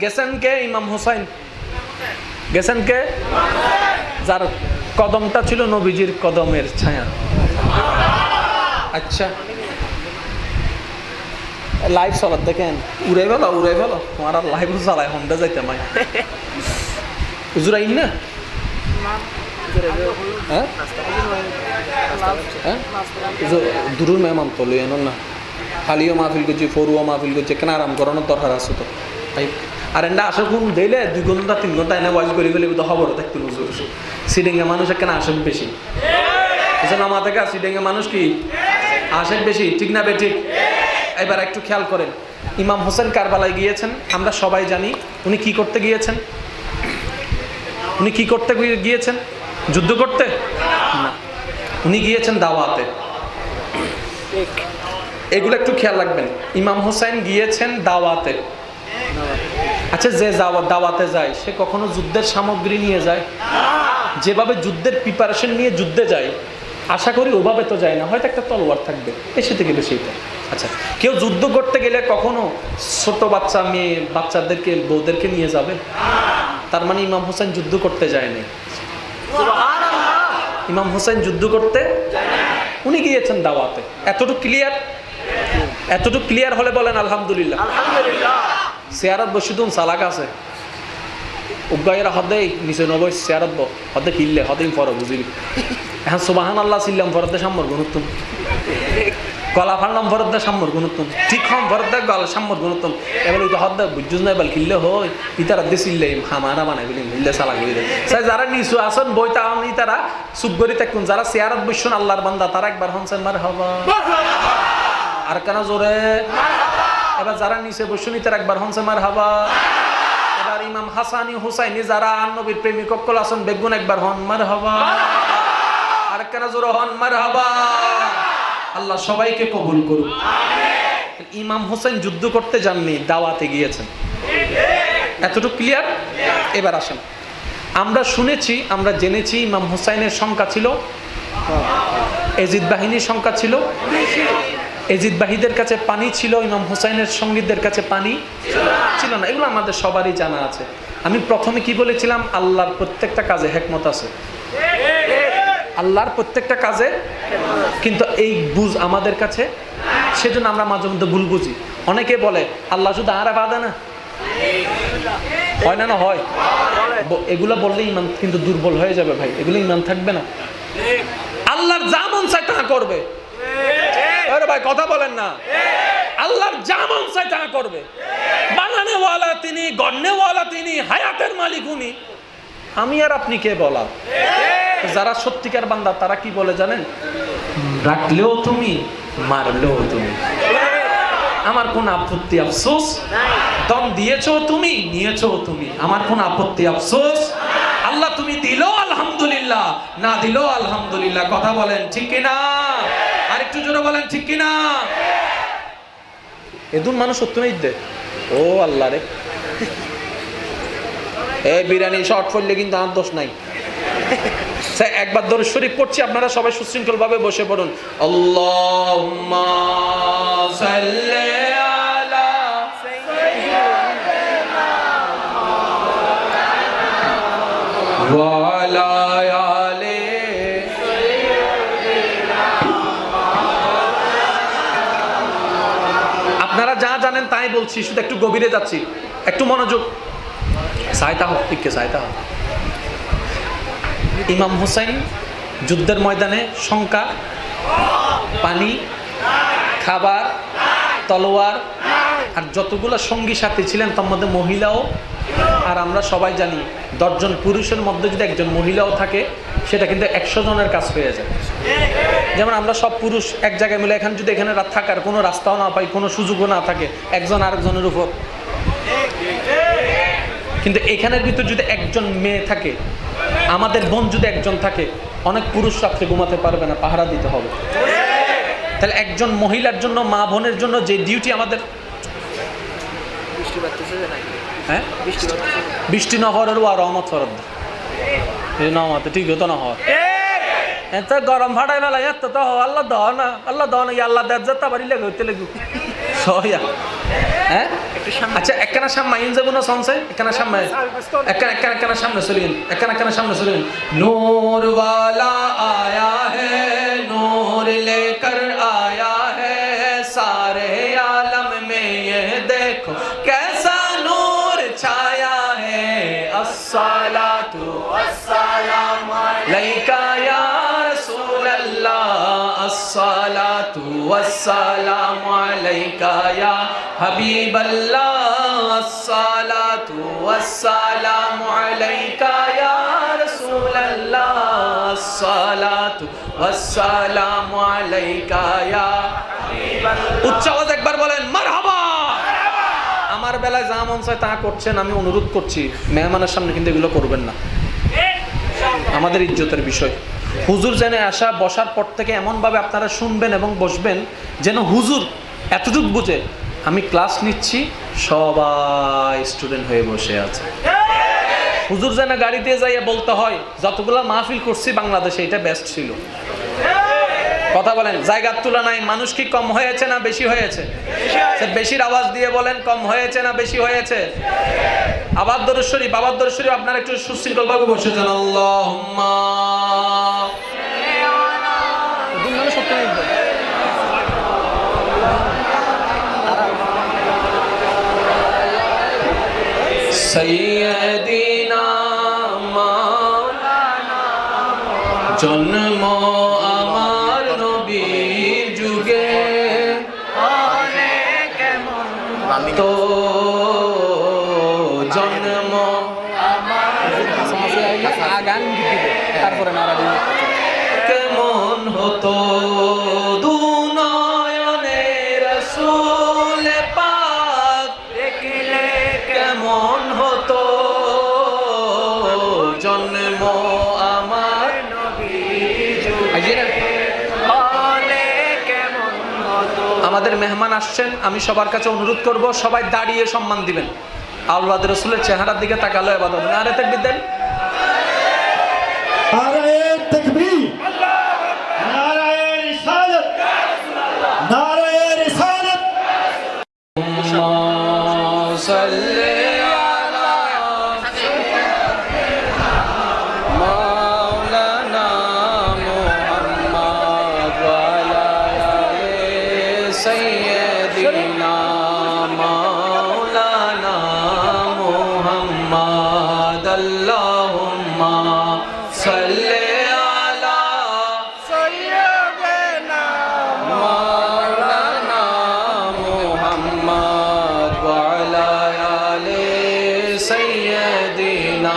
গেছেন কে? ইমাম হোসেন। গেছেন কে? যার কদমটা ছিল নবীজির কদমের ছায়া। আচ্ছা লাইভ চলার দেখেন, উড়ে গেল উড়ে গেল, তোমার আর লাইভ চালায় হন্ডা যাইতে মাই হুজুর আইন না, হ্যাঁ হ্যাঁ দুরুর মেহমান তো লই না হালিও মাহফিল করছি ফরুয়া মাহফিল করছে কেন আরাম করানোর দরকার আছে তো তাই আর এনে আসে কোন দিলে 2 ঘন্টা 3 ঘন্টা এনে ওয়াজ করে গেলে তো খবর দেখতে হুজুর সিডিংয়ে মানুষ কেন আসেন বেশি বুঝছেন আমার থেকে সিডিংয়ে মানুষ কি আসেন বেশি ঠিক না বেঠিক এবার একটু খেয়াল করেন ইমাম হোসেন কারবালায় গিয়েছেন আমরা সবাই জানি উনি কি করতে গিয়েছেন যুদ্ধ করতে না উনি গিয়েছেন দাওয়াতে এগুলো একটু খেয়াল রাখবেন ইমাম হোসেন গিয়েছেন দাওয়াতে আচ্ছা যে দাওয়াতে যায় সে কখনো যুদ্ধের সামগ্রী নিয়ে যায় যেভাবে যুদ্ধের প্রিপারেশন নিয়ে যুদ্ধে যায় আশা করি ওভাবে তো যায় না হয়তো একটা তলোয়ার থাকবে বেশি থেকে বেশি এটা আচ্ছা কেউ যুদ্ধ করতে গেলে কখনো ছোট বাচ্চা মেয়ে বাচ্চাদেরকে বউদেরকে নিয়ে যাবে তার মানে ইমাম হোসেন যুদ্ধ করতে যায়নি ইমাম হোসেন যুদ্ধ করতে উনি গিয়েছেন দাওয়াতে এতটুকু ক্লিয়ার হলে বলেন আলহামদুলিল্লাহ চেয়ারত বসে তুন চালাক আছে উগাইরা হদে নিচে নবই চেয়ারত হদে কিনলে হদেই ফর বুঝিলি এখন সুবহানাল্লাহ সিল্লাম ফরদে সাম্মর গুণুত্তম গলা ফাড়লাম ফরদে সাম্মর গুণুত্তম ঠিক হম ফরদে গলা সাম্মর গুণুত্তম এবার ওই তো হদে বুঝুস না এবার কিনলে হয় ইতারা দে সিল্লে হামারা বানাই বলি মিললে চালাক হইলে সাই যারা নিচু আসন বই তাহন ইতারা সুবগরি তাকুন যারা চেয়ারত বসছেন আল্লাহর বান্দা তারা একবার হনছেন মারহাবা আর কেন জোরে এবার যারা নিচে বসছেন ইতারা একবার হনছেন মারহাবা এবার ইমাম হাসানি হুসাইনি যারা নবীর প্রেমিক অক্কল আসন বেগুন একবার হন মারহাবা আর কেন জোরে হন মারহাবা আল্লাহ সবাইকে কবুল করুন ইমাম হোসেন যুদ্ধ করতে যাননি দাওয়াতে গিয়েছেন এতটুকু ক্লিয়ার এবার আসেন আমরা শুনেছি আমরা জেনেছি ইমাম হোসেনের সংখ্যা ছিল এজিদ বাহিনীর সংখ্যা ছিল এজিদ বাহিদের কাছে পানি ছিল ইমাম হোসেনের সঙ্গীদের কাছে পানি ছিল না এগুলো আমাদের সবারই জানা আছে আমি প্রথমে কি বলেছিলাম আল্লাহর প্রত্যেকটা কাজে হিকমত আছে আল্লাহর প্রত্যেকটা কাজে কিন্তু এই বুঝ আমাদের কাছে সেজন্য আমরা মাঝে মধ্যে ভুল বুঝি অনেকে বলে আল্লাহ শুধু আর বাদে না হয় না হয় এগুলো বললে ইমান কিন্তু দুর্বল হয়ে যাবে ভাই এগুলো ইমান থাকবে না আল্লাহর যা মন চায় তা করবে আরে ভাই কথা বলেন না আল্লাহর যা মন চায় তা করবে বানানেওয়ালা তিনি গড়নেওয়ালা তিনি হায়াতের মালিক উনি আমি আর আপনি কে বলা যারা সত্যিকার বান্দা তারা কি বলে জানেন রাখলেও তুমি মারলেও তুমি আমার কোন আপত্তি আফসোস দম দিয়েছো তুমি নিয়েছো তুমি আমার কোন আপত্তি আফসোস আল্লাহ তুমি দিলো আলহামদুলিল্লাহ না দিলো আলহামদুলিল্লাহ কথা বলেন ঠিক কিনা আর একটু জোরে বলেন ঠিক কিনা এদুন মানুষ সত্য নেই দে ও আল্লাহ রে এই বিরিয়ানি শর্ট পড়লে কিন্তু আর দোষ নাই একবার দরুদ শরীফ পড়ছি আপনারা সবাই সুশৃঙ্খল ভাবে বসে পড়ুন আল্লাহুম্মা সাল্লি আলা সাইয়্যিদিনা ওয়া আলা আলি সাইয়্যিদিনা আপনারা যা জানেন তাই বলছি শুধু একটু গভীরে যাচ্ছি একটু মনোযোগ সাইতা হোক ঠিককে সাইতা হোক ইমাম হোসেন যুদ্ধের ময়দানে সংখ্যা পানি খাবার তলোয়ার আর যতগুলো সঙ্গী সাথী ছিলেন তার মধ্যে মহিলাও আর আমরা সবাই জানি 10 জন পুরুষের মধ্যে যদি একজন মহিলাও থাকে সেটা কিন্তু 100 জনের কাজ হয়ে যায় যেমন আমরা সব পুরুষ এক জায়গায় মিলে এখানে যদি এখানে থাকার কোনো রাস্তাও না পাই কোনো সুযোগও না থাকে একজন আরেকজনের উপর কিন্তু এখানের ভিতর যদি একজন মেয়ে থাকে আমাদের বোন যদি একজন থাকে অনেক পুরুষ রাত্রে ঘুমাতে পারবে না পাহারা দিতে হবে তাহলে একজন মহিলার জন্য মা বোনের জন্য যে ডিউটি আমাদের হ্যাঁ বৃষ্টি না হওয়ার আর রহমত ফরদ এই রহমত ঠিক হতো না হওয়ার এত গরম ফাটাই বেলা এত তো আল্লাহ দহ না আল্লাহ দেখ যেতে পারি লেগে হইতে লেগু সহিয়া হ্যাঁ আচ্ছা একখানা সামনে ইন যাবো না সংসে একখানা সামনে একখানা সামনে চলে গেল একখানা সামনে চলে গেল নূর ওয়ালা আয়া है नूर लेकर आया है सारे आलम में ये देखो कैसा नूर छाया है अस्सलातु वस्सलामु अलैका या रसूल अल्लाह ওয়াসসালামু আলাইকা ইয়া হাবিবাল্লাহ আসসালাতু ওয়াসসালামু আলাইকা ইয়া রাসূলাল্লাহ আসসালাতু ওয়াসসালামু আলাইকা ইয়া হাবিবাল্লাহ। উচ্চ আওয়াজ একবার বলেন মারহাবা। আমার বেলায় যা মন চায় তা করছেন, আমি অনুরোধ করছি মেহমানের সামনে কিন্তু এগুলো করবেন না, আমাদের ইজ্জতের বিষয়। হুজুর যেন আসা বসার পর থেকে এমনভাবে আপনারা শুনবেন এবং বসবেন যেন হুজুর এতটুকু বুঝে আমি ক্লাস নিচ্ছি, সবাই স্টুডেন্ট হয়ে বসে আছে। হুজুর যেন গাড়ি দিয়ে যাইয়া বলতে হয় যতগুলো মাহফিল করছি বাংলাদেশে এটা বেস্ট ছিল। কথা বলেন, জায়গার তুলনায় মানুষ কি কম হয়েছে না বেশি হয়েছে? বেশির আওয়াজ দিয়ে বলেন, কম হয়েছে না বেশি হয়েছে? আবার দরুদ শরীফ, আবার দরুদ শরীফ আপনারা একটু সুশৃঙ্খল ভাবে বসে যান। আল্লাহুম্মা সাইয়্যিদিনা মাওলানা জন্ম আমার নবীর যুগে তো জন্ম কেমন হতো দুনয়নে রাসূল পাক দেখলে কেমন হতো জন্ম আমার নবীর যুগে হলে কেমন হতো। আমাদের মেহমান আসছেন, আমি সবার কাছে অনুরোধ করব সবাই দাঁড়িয়ে সম্মান দিবেন। আউলাদ রাসূলের চেহারার দিকে তাকালো ইবাদত। নারে তাকবীর দেন, নারে তাকবীর, নারে রিসালাত, নারে রিসালাত। সাল্লি আলা মাওলানা মুহাম্মদ ওয়া আলা আলি সাইয়্যিদিনা মাওলানা মুহাম্মদ। আল্লাহুম্মা সাল্লি আলা সাইয়্যিদিনা মাওলানা মুহাম্মদ ওয়া আলা আলি সাইয়্যিদিনা।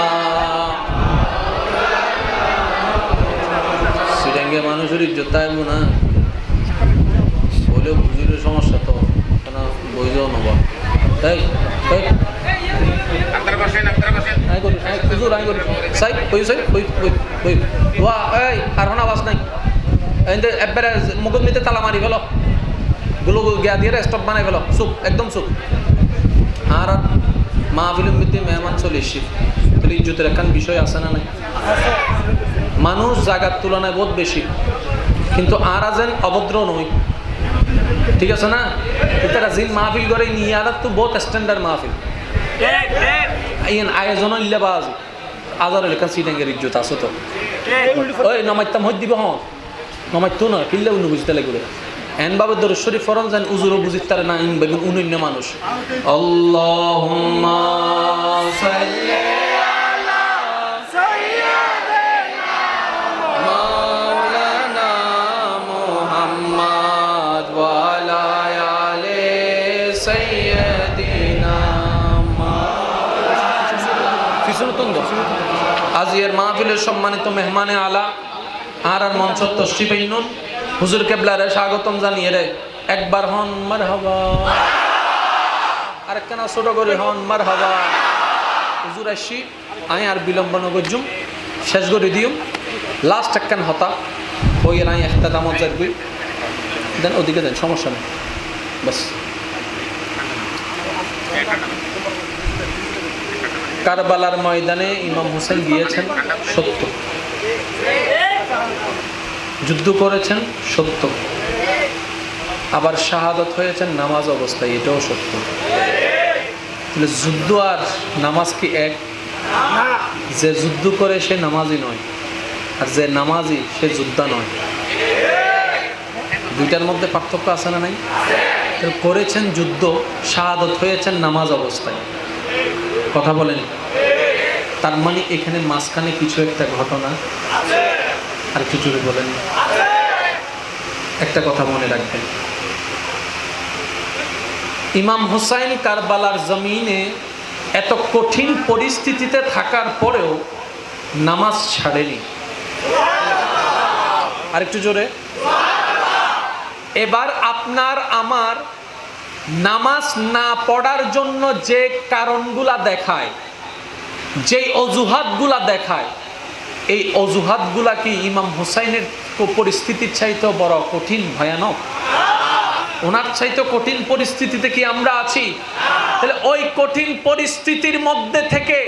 সিরাঙ্গে মানুষের ইজ্জত তাইব না বলে বুঝিলে সমস্যা তো কেন বইলেও নবা। এই এই আপনারা বসেন, আপনারা বসেন। আই করি আই হুজুর আই করি সাই কই সাই কই কই কই ওয়া এই আর হনা আওয়াজ নাই এন্ড একবারে মুকুট মিতে তালা মারি ফেলো, গুলো গিয়া দিয়ে স্টপ বানাই ফেলো, চুপ একদম চুপ। আর মাহফিলের মধ্যে মেহমান চলে এসছি, তাহলে ইজ্জতের একখান বিষয় আছে না নাই? মানুষ জায়গার তুলনায় বহুত বেশি, কিন্তু আর আছেন অভদ্র নই, ঠিক আছে না? এটা জিন মাহফিল করে নিয়ে আর তো বহুত স্ট্যান্ডার্ড মাহফিল আইন আয়োজন ইল্লাবাজ আজার লেখা সিটাঙ্গের ইজ্জত আছে তো। ওই নমাইতাম হই দিব হন নমাইতো না কিল্লে উনি বুঝতে লাগবে এন বাবা দরুদ শরীফ ফরম জান উজুর বুঝিত তার না ইন বেগুন উনন্য মানুষ। আল্লাহুম্মা সাল্লি আলা সাইয়্যিদিনা মাওলানা মুহাম্মদ ওয়া আলা আলি সাইয়্যিদিনা। আজিয়ার মাহফিলের সম্মানিত মেহমানে আলা আর মঞ্চ তশরিফ আইনুন হুজুর কেবলারে স্বাগতম জানিয়ে রে একবার হন মারহাবা, আরেকখানা ছোট করে হন মারহাবা। হুজুর আসি আই আর বিলম্ব নগজুম শেষ করে দিউম লাস্ট একখান হতা ওই আই একটা দামত যাবি দেন ওদিকে দেন, সমস্যা নেই বাস। কারবালার ময়দানে ইমাম হোসেন গিয়েছেন সত্য, যুদ্ধ করেছেন সত্য, আবার শাহাদত হয়েছেন নামাজ অবস্থায়, এটাও সত্য। তাহলে যুদ্ধ আর নামাজ কি এক? যে যুদ্ধ করে সে নামাজি নয়, আর যে নামাজি সে যোদ্ধা নয়। দুইটার মধ্যে পার্থক্য আছে না নাই? করেছেন যুদ্ধ, শাহাদত হয়েছেন নামাজ অবস্থায়। কথা বলেন, তার মানে এখানে মাঝখানে কিছু একটা ঘটনা আর কিছু বলেন। একটা কথা মনে রাখবেন, ইমাম হুসাইন কারবালার জমিনে এত কঠিন পরিস্থিতিতে থাকার পরেও নামাজ ছাড়েনি। আরেকটু জোরে। এবার আপনার আমার নামাজ না পড়ার জন্য যে কারণগুলা দেখায়, যেই অজুহাতগুলা দেখায়, এই অজুহাতগুলা কি ইমাম হুসাইনের পরিস্থিতির চাইতেও বড় কঠিন ভয়ানক? ওনার চাইতে কঠিন পরিস্থিতিতে কি আমরা আছি? তাহলে ওই কঠিন পরিস্থিতির মধ্যে থেকে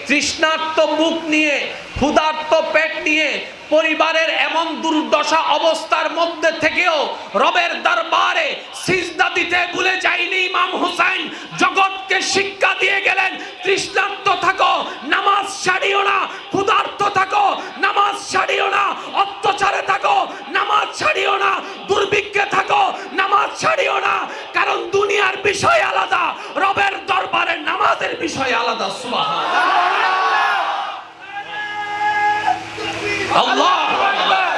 তৃষ্ণার্ত বুক নিয়ে, ক্ষুধার্ত পেট নিয়ে, পরিবারের এমন দুর্দশা অবস্থার মধ্যে থেকেও রবের দরবারে সিজদা দিতে ভুলে যায়নি ইমাম হুসাইন। জগৎকে শিক্ষা দিয়ে গেলেন, তৃষ্ণার্ত থাকো, নামাজ ছাড়িও না, ক্ষুধার্ত থাকো, নামাজ ছাড়িও না, অত্যাচারে থাকো, নামাজ ছাড়িও না, দুর্ভিক্ষে থাকো, নামাজ ছাড়িও না। কারণ দুনিয়ার বিষয় আলাদা, রবের দরবারে নামাজের বিষয় আলাদা। সুবহানাল্লাহ, আল্লাহু আকবার,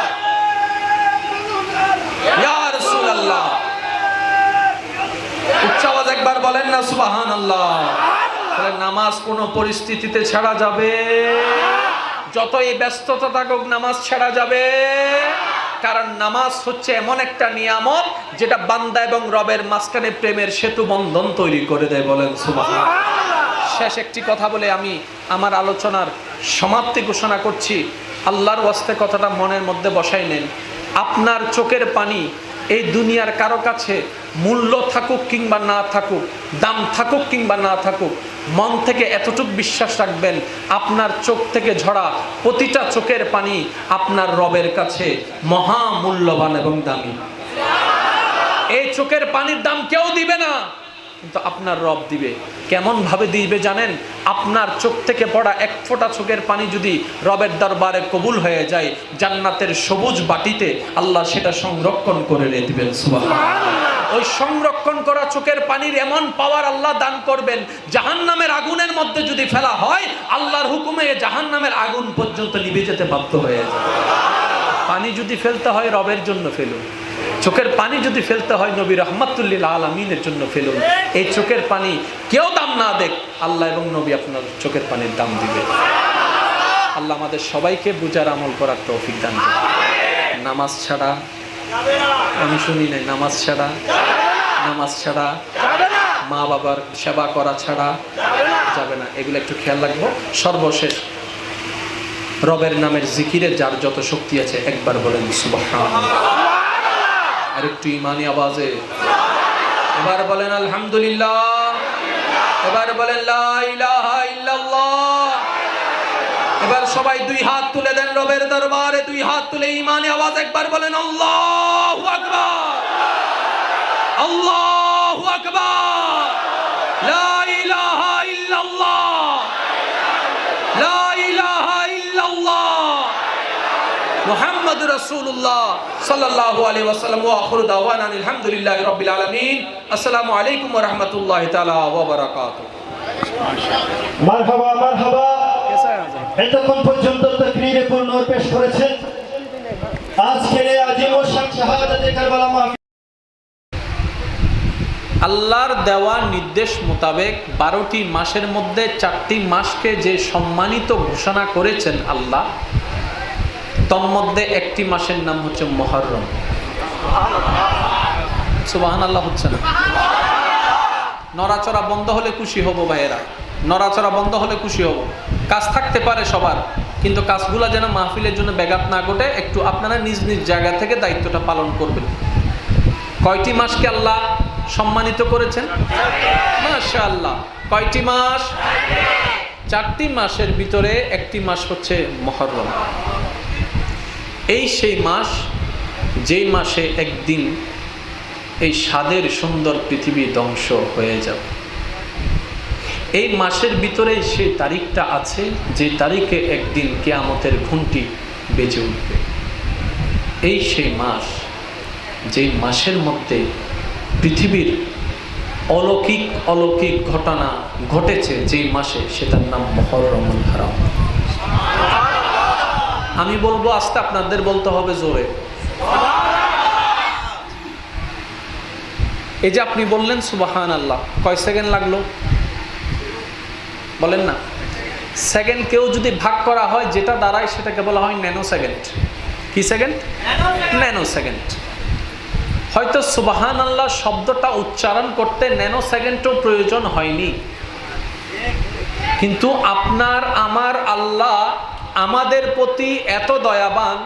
ইয়া রাসূলুল্লাহ। উচ্চ আওয়াজ একবার বলেন না সুবহানাল্লাহ। তাহলে নামাজ কোন পরিস্থিতিতে ছাড়া যাবে? যতই ব্যস্ততা থাকুক নামাজ ছাড়া যাবে। কারণ নামাজ হচ্ছে এমন একটা নিয়ামত যেটা বান্দা এবং রবের মাঝখানে প্রেমের সেতু বন্ধন তৈরি করে দেয়। বলেন সুবহানাল্লাহ। শেষ একটি কথা বলে আমি আমার আলোচনার সমাপ্তি ঘোষণা করছি। আল্লাহর ওয়াস্তে কথাটা মনের মধ্যে বসাই নেন। আপনার চোখের পানি এই দুনিয়ার কারো কাছে মূল্য থাকুক কিংবা না থাকুক, দাম থাকুক কিংবা না থাকুক, মন থেকে এতটুকু বিশ্বাস রাখবেন, আপনার চোখ থেকে ঝরা প্রতিটা চোখের পানি আপনার রবের কাছে মহা মূল্যবান এবং দামি। এই চোখের পানির দাম কেউ দিবে না, কিন্তু আপনার রব দিবে। কেমন ভাবে দিবে জানেন? আপনার চোখ থেকে পড়া এক ফোঁটা চোখের পানি যদি রবের দরবারে কবুল হয়ে যায়, জান্নাতের সবুজ বাটিতে আল্লাহ সেটা সংরক্ষণ করে রেখে দিবেন। সুবহানাল্লাহ। ওই সংরক্ষণ করা চোখের পানির এমন পাওয়ার আল্লাহ দান করবেন, জাহান্নামের আগুনের মধ্যে যদি ফেলা হয়, আল্লাহর হুকুমে জাহান্নামের আগুন পর্যন্ত নিভে যেতে বাধ্য হয়ে যাবে। পানি যদি ফেলতে হয় রবের জন্য ফেলুন, চোখের পানি যদি ফেলতে হয় নবী রাহমাতুল্লিল আলামিনের জন্য ফেলুন। এই চোখের পানি কেউ দাম না দেখ, আল্লাহ এবং নবী আপনার চোখের পানির দাম দিবে। আল্লাহ আমাদের সবাইকে বুঝার আমল করার তৌফিক দান করুন। নামাজ ছাড়া, আমি শুনি নাই, নামাজ ছাড়া মা বাবার সেবা করা ছাড়া যাবে না। এগুলো একটু খেয়াল রাখবো। সর্বশেষ, রবের নামের জিকিরে যার যত শক্তি আছে একবার বলেন সুবহানাল্লাহ। আর একটু ইমানি আওয়াজে এবার বলেন আলহামদুলিল্লাহ। এবার বলেন লা ইলাহা ইল্লাল্লাহ। এবার সবাই দুই হাত তুলে দেন রবের দরবারে, দুই হাত তুলে ইমানি আওয়াজ একবার বলেন আল্লাহু আকবার, আল্লাহু আকবার, লা ইলাহা ইল্লাল্লাহ, লা ইলাহা ইল্লাল্লাহ, মুহাম্মদ রাসূলুল্লাহ সাল্লাল্লাহু আলাইহি ওয়াসাল্লাম। ওয়া আখিরু দাওয়ানা আলহামদুলিল্লাহি রাব্বিল আলামিন। আসসালামু আলাইকুম ওয়া রাহমাতুল্লাহি তাআলা ওয়া বারাকাতুহু। মারহাবা মারহাবা। এতক্ষণ পর্যন্ত তাকরীরে পূর্ণ পেশ করেছেন আজকের এই আজিম ও শান শাহাদাতে কারবালা মাহফিল। আল্লাহর দেওয়া নির্দেশ মোতাবেক 12টি মাসের মধ্যে 4টি মাসকে যে সম্মানিত ঘোষণা করেছেন আল্লাহ, তন্মধ্যে একটি মাসের নাম হচ্ছে মুহররম। সুবহানাল্লাহ হচ্ছে না? নড়াচড়া বন্ধ হলে খুশি হব ভাইয়েরা, নড়াচড়া বন্ধ হলে খুশি হব। কাজ থাকতে পারে সবার, কিন্তু কাজগুলো যেন মাহফিলের জন্য ব্যাঘাত না ঘটে, একটু আপনারা নিজ নিজ জায়গা থেকে দায়িত্বটা পালন করবেন। কয়টি মাসকে আল্লাহ সম্মানিত করেছেন? মাশাআল্লাহ। কয়টি মাস? 4টি মাসের ভিতরে একটি মাস হচ্ছে মুহররম। এই সেই মাস যেই মাসে একদিন এই স্বাদের সুন্দর পৃথিবী ধ্বংস হয়ে যাবে। এই মাসের ভিতরে সেই তারিখটা আছে যে তারিখে একদিন কিয়ামতের ঘণ্টি বেজে উঠবে। এই সেই মাস যেই মাসের মধ্যে পৃথিবীর অলৌকিক অলৌকিক ঘটনা ঘটেছে, যেই মাসে, সেটার নাম মুহররমুল হারাম। আমি বলবো আস্তে, আপনাদের বলতে হবে জোরে। এই যে আপনি বললেন সুবহানাল্লাহ, কয় সেকেন্ড লাগলো বলেন না? সেকেন্ড কেউ যদি ভাগ করা হয় যেটা দাঁড়ায় সেটাকে বলা হয় ন্যানো সেকেন্ড। কি সেকেন্ড? Nano second. হয়তো সুবহানাল্লাহ শব্দটা উচ্চারণ করতে ন্যানো সেকেন্ডও প্রয়োজন হয়নি, কিন্তু আপনার আমার আল্লাহ আমাদের প্রতি এত দয়াবান,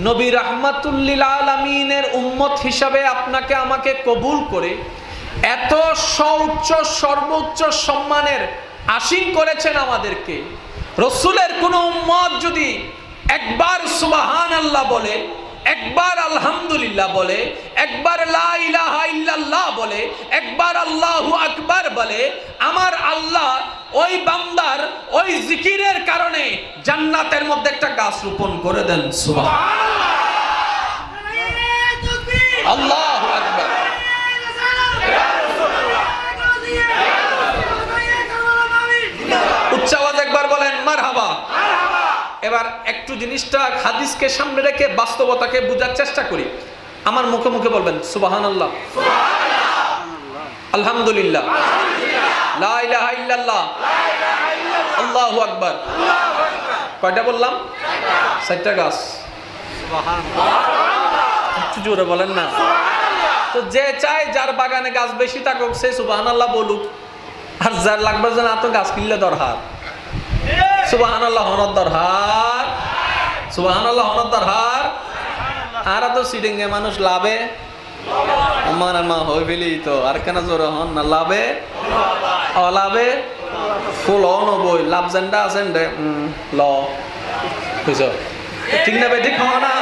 নবী রাহমাতুল্লিল আলামিনের উম্মত হিসাবে আপনাকে আমাকে কবুল করে এত সর্বোচ্চ সর্বোচ্চ সম্মানের আসীন করেছেন আমাদেরকে। রসুলের কোন উম্মত যদি একবার সুবহানাল্লাহ বলে, একবার আলহামদুলিল্লাহ বলে, একবার লা ইলাহা ইল্লাল্লাহ বলে, একবার আল্লাহু আকবার বলে, আমার আল্লাহ ওই বান্দার ওই জিকিরের কারণে জান্নাতের মধ্যে একটা গাছ রোপণ করে দেন। সুবহানাল্লাহ, আল্লাহু আকবার। উচ্চ আওয়াজ একবার বলেন মারহাবা। এবার একটু জিনিসটা হাদিসকে সামনে রেখে বাস্তবতাকে বোঝার চেষ্টা করি। আমার মুখে মুখে বলবেন সুবহানাল্লাহ, আলহামদুলিল্লাহ, লা ইলাহা ইল্লাল্লাহ, আল্লাহু আকবার। কয়টা বললাম? 4টা গাছ। একটু জোরে বলেন না। তো যে চায় যার বাগানে গাছ বেশি থাকুক সে সুবহানাল্লাহ বলুক, আর যার লাগবে যে না তো গাছ কিনলে দরকার, সুবহানাল্লাহ হনদ দরকার, সুবহানাল্লাহ হনদ দরকার। আর তো সিডিংয়ে মানুষ লাভে আমার মা হই ফেলি তো আর কেন জোরে হন না, লাভে অলাভে ফুল নবই লাভ জেন্ডা আছেন রে ল বুঝছ ঠিক না বে? ঠিক হওয়া না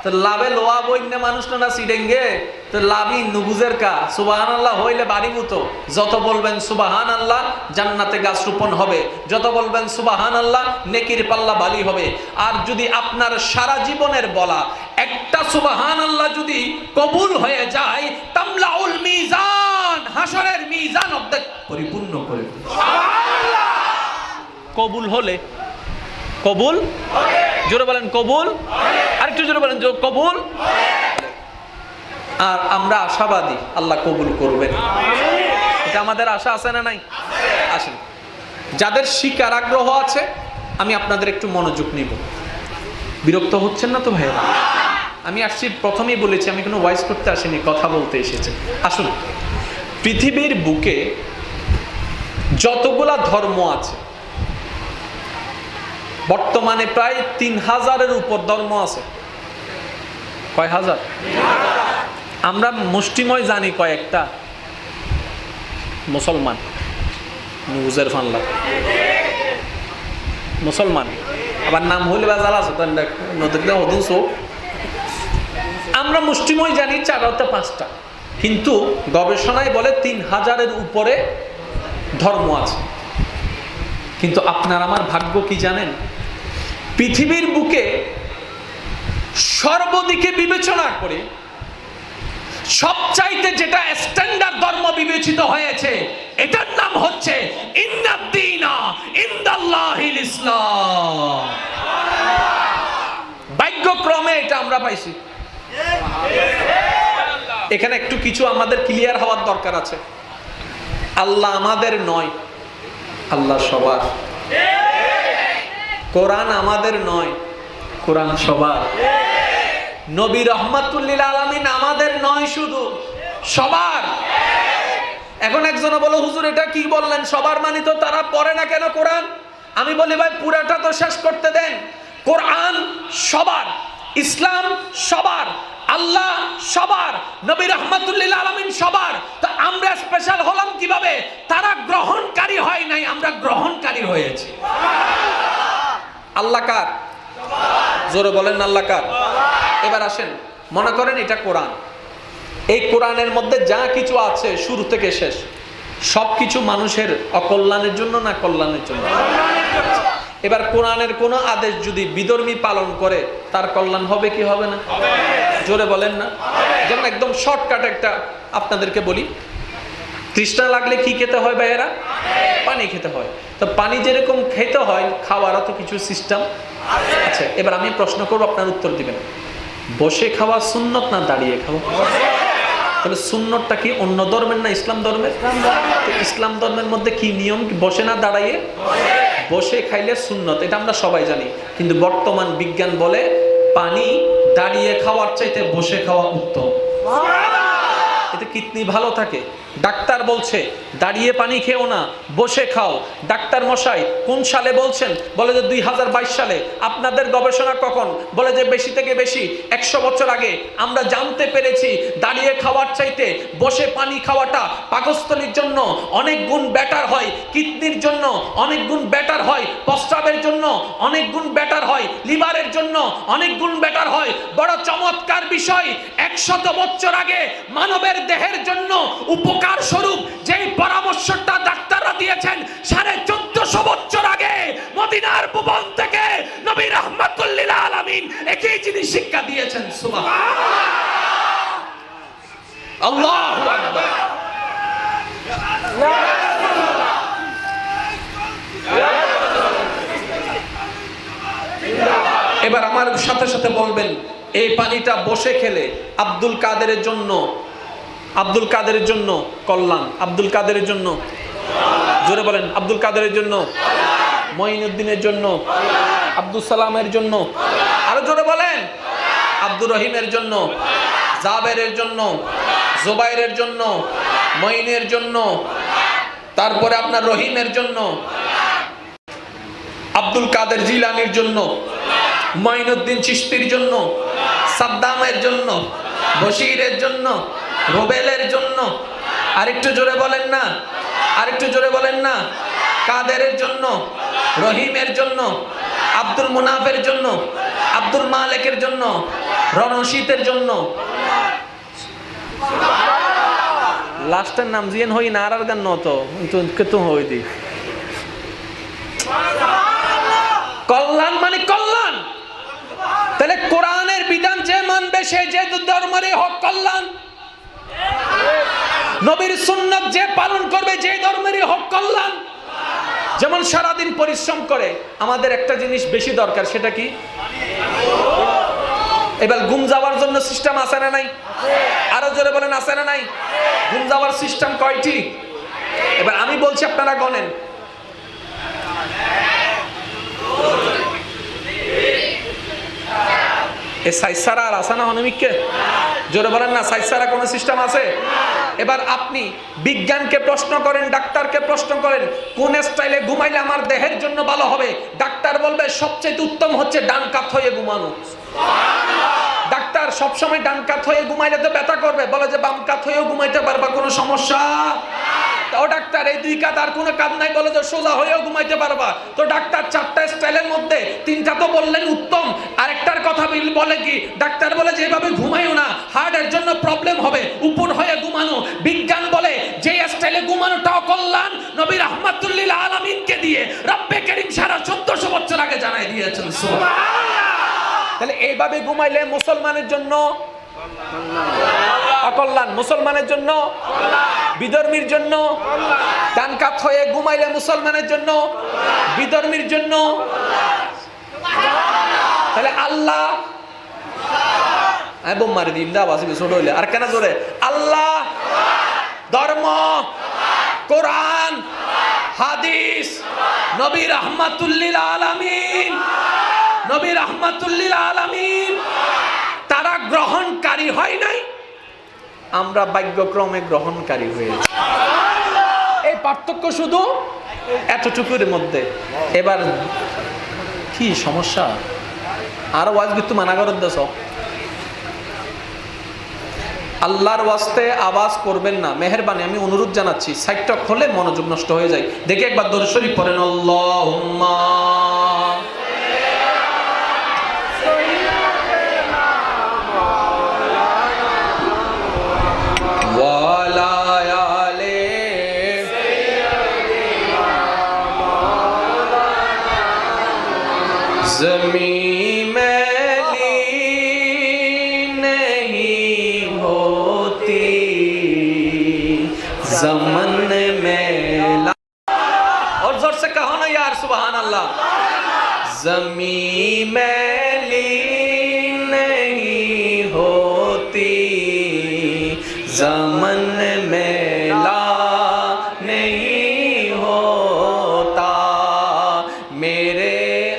তো লাভে লোয়া বই না মানুষ না সিডেঙ্গে তো লাভই নুবুজের কা। সুবহানাল্লাহ হইলে বাড়ি মতো যত বলবেন সুবহানাল্লাহ জান্নাতে গাছ রোপণ হবে, যত বলবেন সুবহানাল্লাহ নেকির পাল্লা বালি হবে। আর যদি আপনার সারা জীবনের বলা একটা সুবহানাল্লাহ যদি কবুল হয়ে যায়, তামলাউল মিজান, হাসরের মিজান অর্ধেক পরিপূর্ণ করে দেবে। সুবহানাল্লাহ। কবুল হলে, কবুল জোরে বলেন কবুল, আরেকটু জোরে বলেন কবুল। আর আমরা আশাবাদী আল্লাহ কবুল করবেন, এটা আমাদের আশা আছে না নাই? আসেন, যাদের শিকার আগ্রহ আছে আমি আপনাদের একটু মনোযোগ নিব। বিরক্ত হচ্ছেন না তো ভাইয়া? আমি আসছি, প্রথমেই বলেছি আমি কোনো ভয়েস করতে আসিনি, কথা বলতে এসেছি। আসুন, পৃথিবীর বুকে যতগুলা ধর্ম আছে বর্তমানে প্রায় 3000-এর উপর ধর্ম আছে। কয় হাজার? আমরা মুষ্টিময় জানি কয়েকটা। মুসলমান নিউজের ফানলা মুসলমান, আবার নাম হইলে বা জ্বালা আছে নদীতে হদুন চোখ। আমরা মুষ্টিময় জানি 4-5টা, কিন্তু গবেষণায় বলে 3000-এর উপরে ধর্ম আছে। কিন্তু আপনার আমার ভাগ্য কি জানেন? পৃথিবীর বুকে সর্বদিকে বিবেচনা করে সবচাইতে যেটা স্ট্যান্ডার্ড ধর্ম বিবেচিত হয়েছে এটার নাম হচ্ছে ইন্নাদ-দীনা ইনদাল্লাহিল ইসলাম। ভাগ্যক্রমে এটা আমরা পাইছি। এখানে একটু কিছু আমাদের ক্লিয়ার হওয়ার দরকার আছে। আল্লাহ আমাদের নয়, আল্লাহ সবার। কোরআন আমাদের নয়, কোরআন সবার। নবী রাহমাতুল্লিল আলামিন আমাদের নয়, শুধু সবার। এখন একজন বলো হুজুর এটা কি বললেন, সবার মানি তো তারা পড়ে না কেন কোরআন? আমি বলি ভাই পুরাটা তো শেষ করতে দেন। কোরআন সবার, ইসলাম সবার, আল্লাহ সবার, নবী রাহমাতুল্লিল আলামিন সবার। তো আমরা স্পেশাল হলাম কিভাবে? তারা গ্রহণকারী হয় নাই, আমরা গ্রহণকারী হয়েছি। আল্লাহ কার? জোরে বলেন আল্লাহ কার? এবার আসেন, মনে করেন এটা কোরআন। এই কোরআনের মধ্যে যা কিছু আছে শুরু থেকে শেষ সবকিছু মানুষের অকল্যাণের জন্য না কল্যাণের জন্য? এবার কোরআনের কোন আদেশ যদি বিধর্মী পালন করে তার কল্যাণ হবে কি হবে না? জোরে বলেন না। যেমন একদম শর্টকাট একটা আপনাদেরকে বলি, তৃষ্ণা লাগলে কি খেতে হয় ভাইয়েরা? পানি খেতে হয়। তো পানি যেরকম খেতে হয় খাওয়ারও তো কিছু সিস্টেম আছে। এবার আমি প্রশ্ন করবো, আপনার উত্তর দিবেন। বসে খাওয়া সুন্নত না দাঁড়িয়ে খাওয়া? তাহলে সুন্নতটা কি অন্য ধর্মের না ইসলাম ধর্মের? তো ইসলাম ধর্মের মধ্যে কি নিয়ম? বসে না দাঁড়াইয়ে? বসে খাইলে সুন্নত, এটা আমরা সবাই জানি। কিন্তু বর্তমান বিজ্ঞান বলে পানি দাঁড়িয়ে খাওয়ার চাইতে বসে খাওয়া উত্তম, এতে কিডনি ভালো থাকে। ডাক্তার বলছে দাঁড়িয়ে পানি খেও না, বসে খাও। ডাক্তার মশাই কোন সালে বলছেন? বলে যে 2022 সালে। আপনাদের গবেষণা কখন? বলে যে বেশি থেকে বেশি 100 বছর আগে আমরা জানতে পেরেছি দাঁড়িয়ে খাওয়ার চাইতে বসে পানি খাওয়াটা পাকস্থলীর জন্য অনেক গুণ বেটার হয়, কিডনির জন্য অনেক গুণ বেটার হয়, প্রস্রাবের জন্য অনেক গুণ বেটার হয়, লিভারের জন্য অনেক গুণ বেটার হয়। বড় চমৎকার বিষয়, 100 বছর আগে মানবের দেহের জন্য উপকার স্বরূপ যেই পরামর্শটা ডাক্তাররা দিয়েছেন, 1450 বছর আগে মদিনার ভুবন থেকে নবী রাহমাতুল লিল আলামিন একই জিনিস শিক্ষা দিয়েছেন। সুবহানাল্লাহ, আল্লাহু আকবার। এবার আমার সাথে সাথে বলবেন, এই পানিটা বসে খেলে আব্দুল কাদেরের জন্য, আব্দুল কাদেরের জন্য কল্যাণ। আব্দুল কাদেরের জন্য জোরে বলেন, আব্দুল কাদেরের জন্য, মঈনুদ্দিনের জন্য, আব্দুল সালামের জন্য, আরো জোরে বলেন, আব্দুর রহিমের জন্য, জাবেরের জন্য, জুবাইরের জন্য, মঈনের জন্য, তারপরে আপনার রহিমের জন্য, আব্দুল কাদের জিলানির জন্য, মঈনুদ্দিন চিশতির জন্য, সাদ্দামের জন্য, বশিরের জন্য, রুবেলের জন্য। আরেকটু জোরে বলেন না, আরেকটু জোরে বলেন না। কাদেরের জন্য, রহিমের জন্য, আব্দুল মুনাফের জন্য, আব্দুল মালিকের জন্য, রনশীতের জন্য। লাস্টের নাম জিয়েন হই না আর গান নত কিন্তু হই দি। কল্যাণ মানে কল্যাণ। তাহলে কোরআনের বিধান যে মানবে সে যে ধর্মেরই হোক কল্যাণ, নবীর সুন্নাত যে পালন করবে যে ধর্মেরই হোক কল্যাণ। যেমন সারাদিন পরিশ্রম করে, আমাদের একটা জিনিস বেশি দরকার, সেটা কি? এবার ঘুম যাওয়ার জন্য সিস্টেম আছে না নাই? আরো জোরে বলেন, আছে না নাই? ঘুম যাওয়ার সিস্টেম কয়টি? এবার আমি বলছি, আপনারা গণেন। এই সাইসারা আর আছে না অনেমিককে? জোরে বলেন না, সাইসারা কোন সিস্টেম আছে? এবার আপনি বিজ্ঞানকে প্রশ্ন করেন, ডাক্তারকে প্রশ্ন করেন, কোন স্টাইলে ঘুমাইলে আমার দেহের জন্য ভালো হবে? ডাক্তার বলবে সবচেয়ে উত্তম হচ্ছে ডান কাত হয়ে ঘুমানো। ডাক্তার সবসময় ডান কাত হয়ে ঘুমাইলে তো ব্যথা করবে, বলে যে বাম কাত হয়েও ঘুমাইতে পারবা, কোনো সমস্যা? ও ডাক্তার এই 2 কাত আর কোনো কাজ নাই, বলে যে সোজা হয়েও ঘুমাইতে পারবা। তো ডাক্তার 4টা স্টাইলের মধ্যে 3টা তো বললেন উত্তম, আরেকটার কথা বলে কি? ডাক্তার বলে যে এভাবে ঘুমাইও না, হার্টের জন্য প্রবলেম হবে, উপর হয়ে ঘুমানো। বিজ্ঞান বলে যে স্টাইলে ঘুমানোটাও কল্যাণ, নবী রাহমাতুল লিল আলামিনকে দিয়ে রব্বে কারীম 1450 বছর আগে জানাই দিয়েছেন। সুবহানাল্লাহ। তাহলে এইভাবে ঘুমাইলে মুসলমানের জন্য অকল্যাণ, মুসলমানের জন্য, বিধর্মীর জন্য। ডান কাত হয়ে ঘুমাইলে মুসলমানের জন্য, বিধর্মীর জন্য। তাহলে আল্লাহ বোম মারি দিন দা বাসি ছোট হইলে আর কেন জোরে? আল্লাহ, ধর্ম, কোরআন, হাদিস, নবী রাহমাতুল লিল আলামিন, নবী রাহমাতুল লিল আলামিন তারা গ্রহণকারী হয় নাই, আমরা ভাগ্যক্রমে গ্রহণকারী হয়েছি। এই পার্থক্য শুধু এতটুকুর মধ্যে। এবার কি সমস্যা? আর ওয়াজ কিন্তু মানা করে দেশ, আল্লাহর ওয়াস্তে আওয়াজ করবেন না, মেহেরবানি আমি অনুরোধ জানাচ্ছি। সাইটটা খোলে মনোযোগ নষ্ট হয়ে যায়। দেখে একবার দরুদ শরীফ পড়েন, আল্লাহুম্মা ज़मीं मैली नहीं होती, ज़मन मैला। और जोर से कहो ना यार, सुभान अल्लाह। ज़मीं मैली नहीं होती, ज़मन मेला नहीं होता मेरे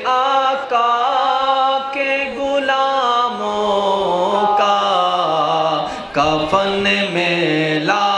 आका के गुलामों का कफन मेला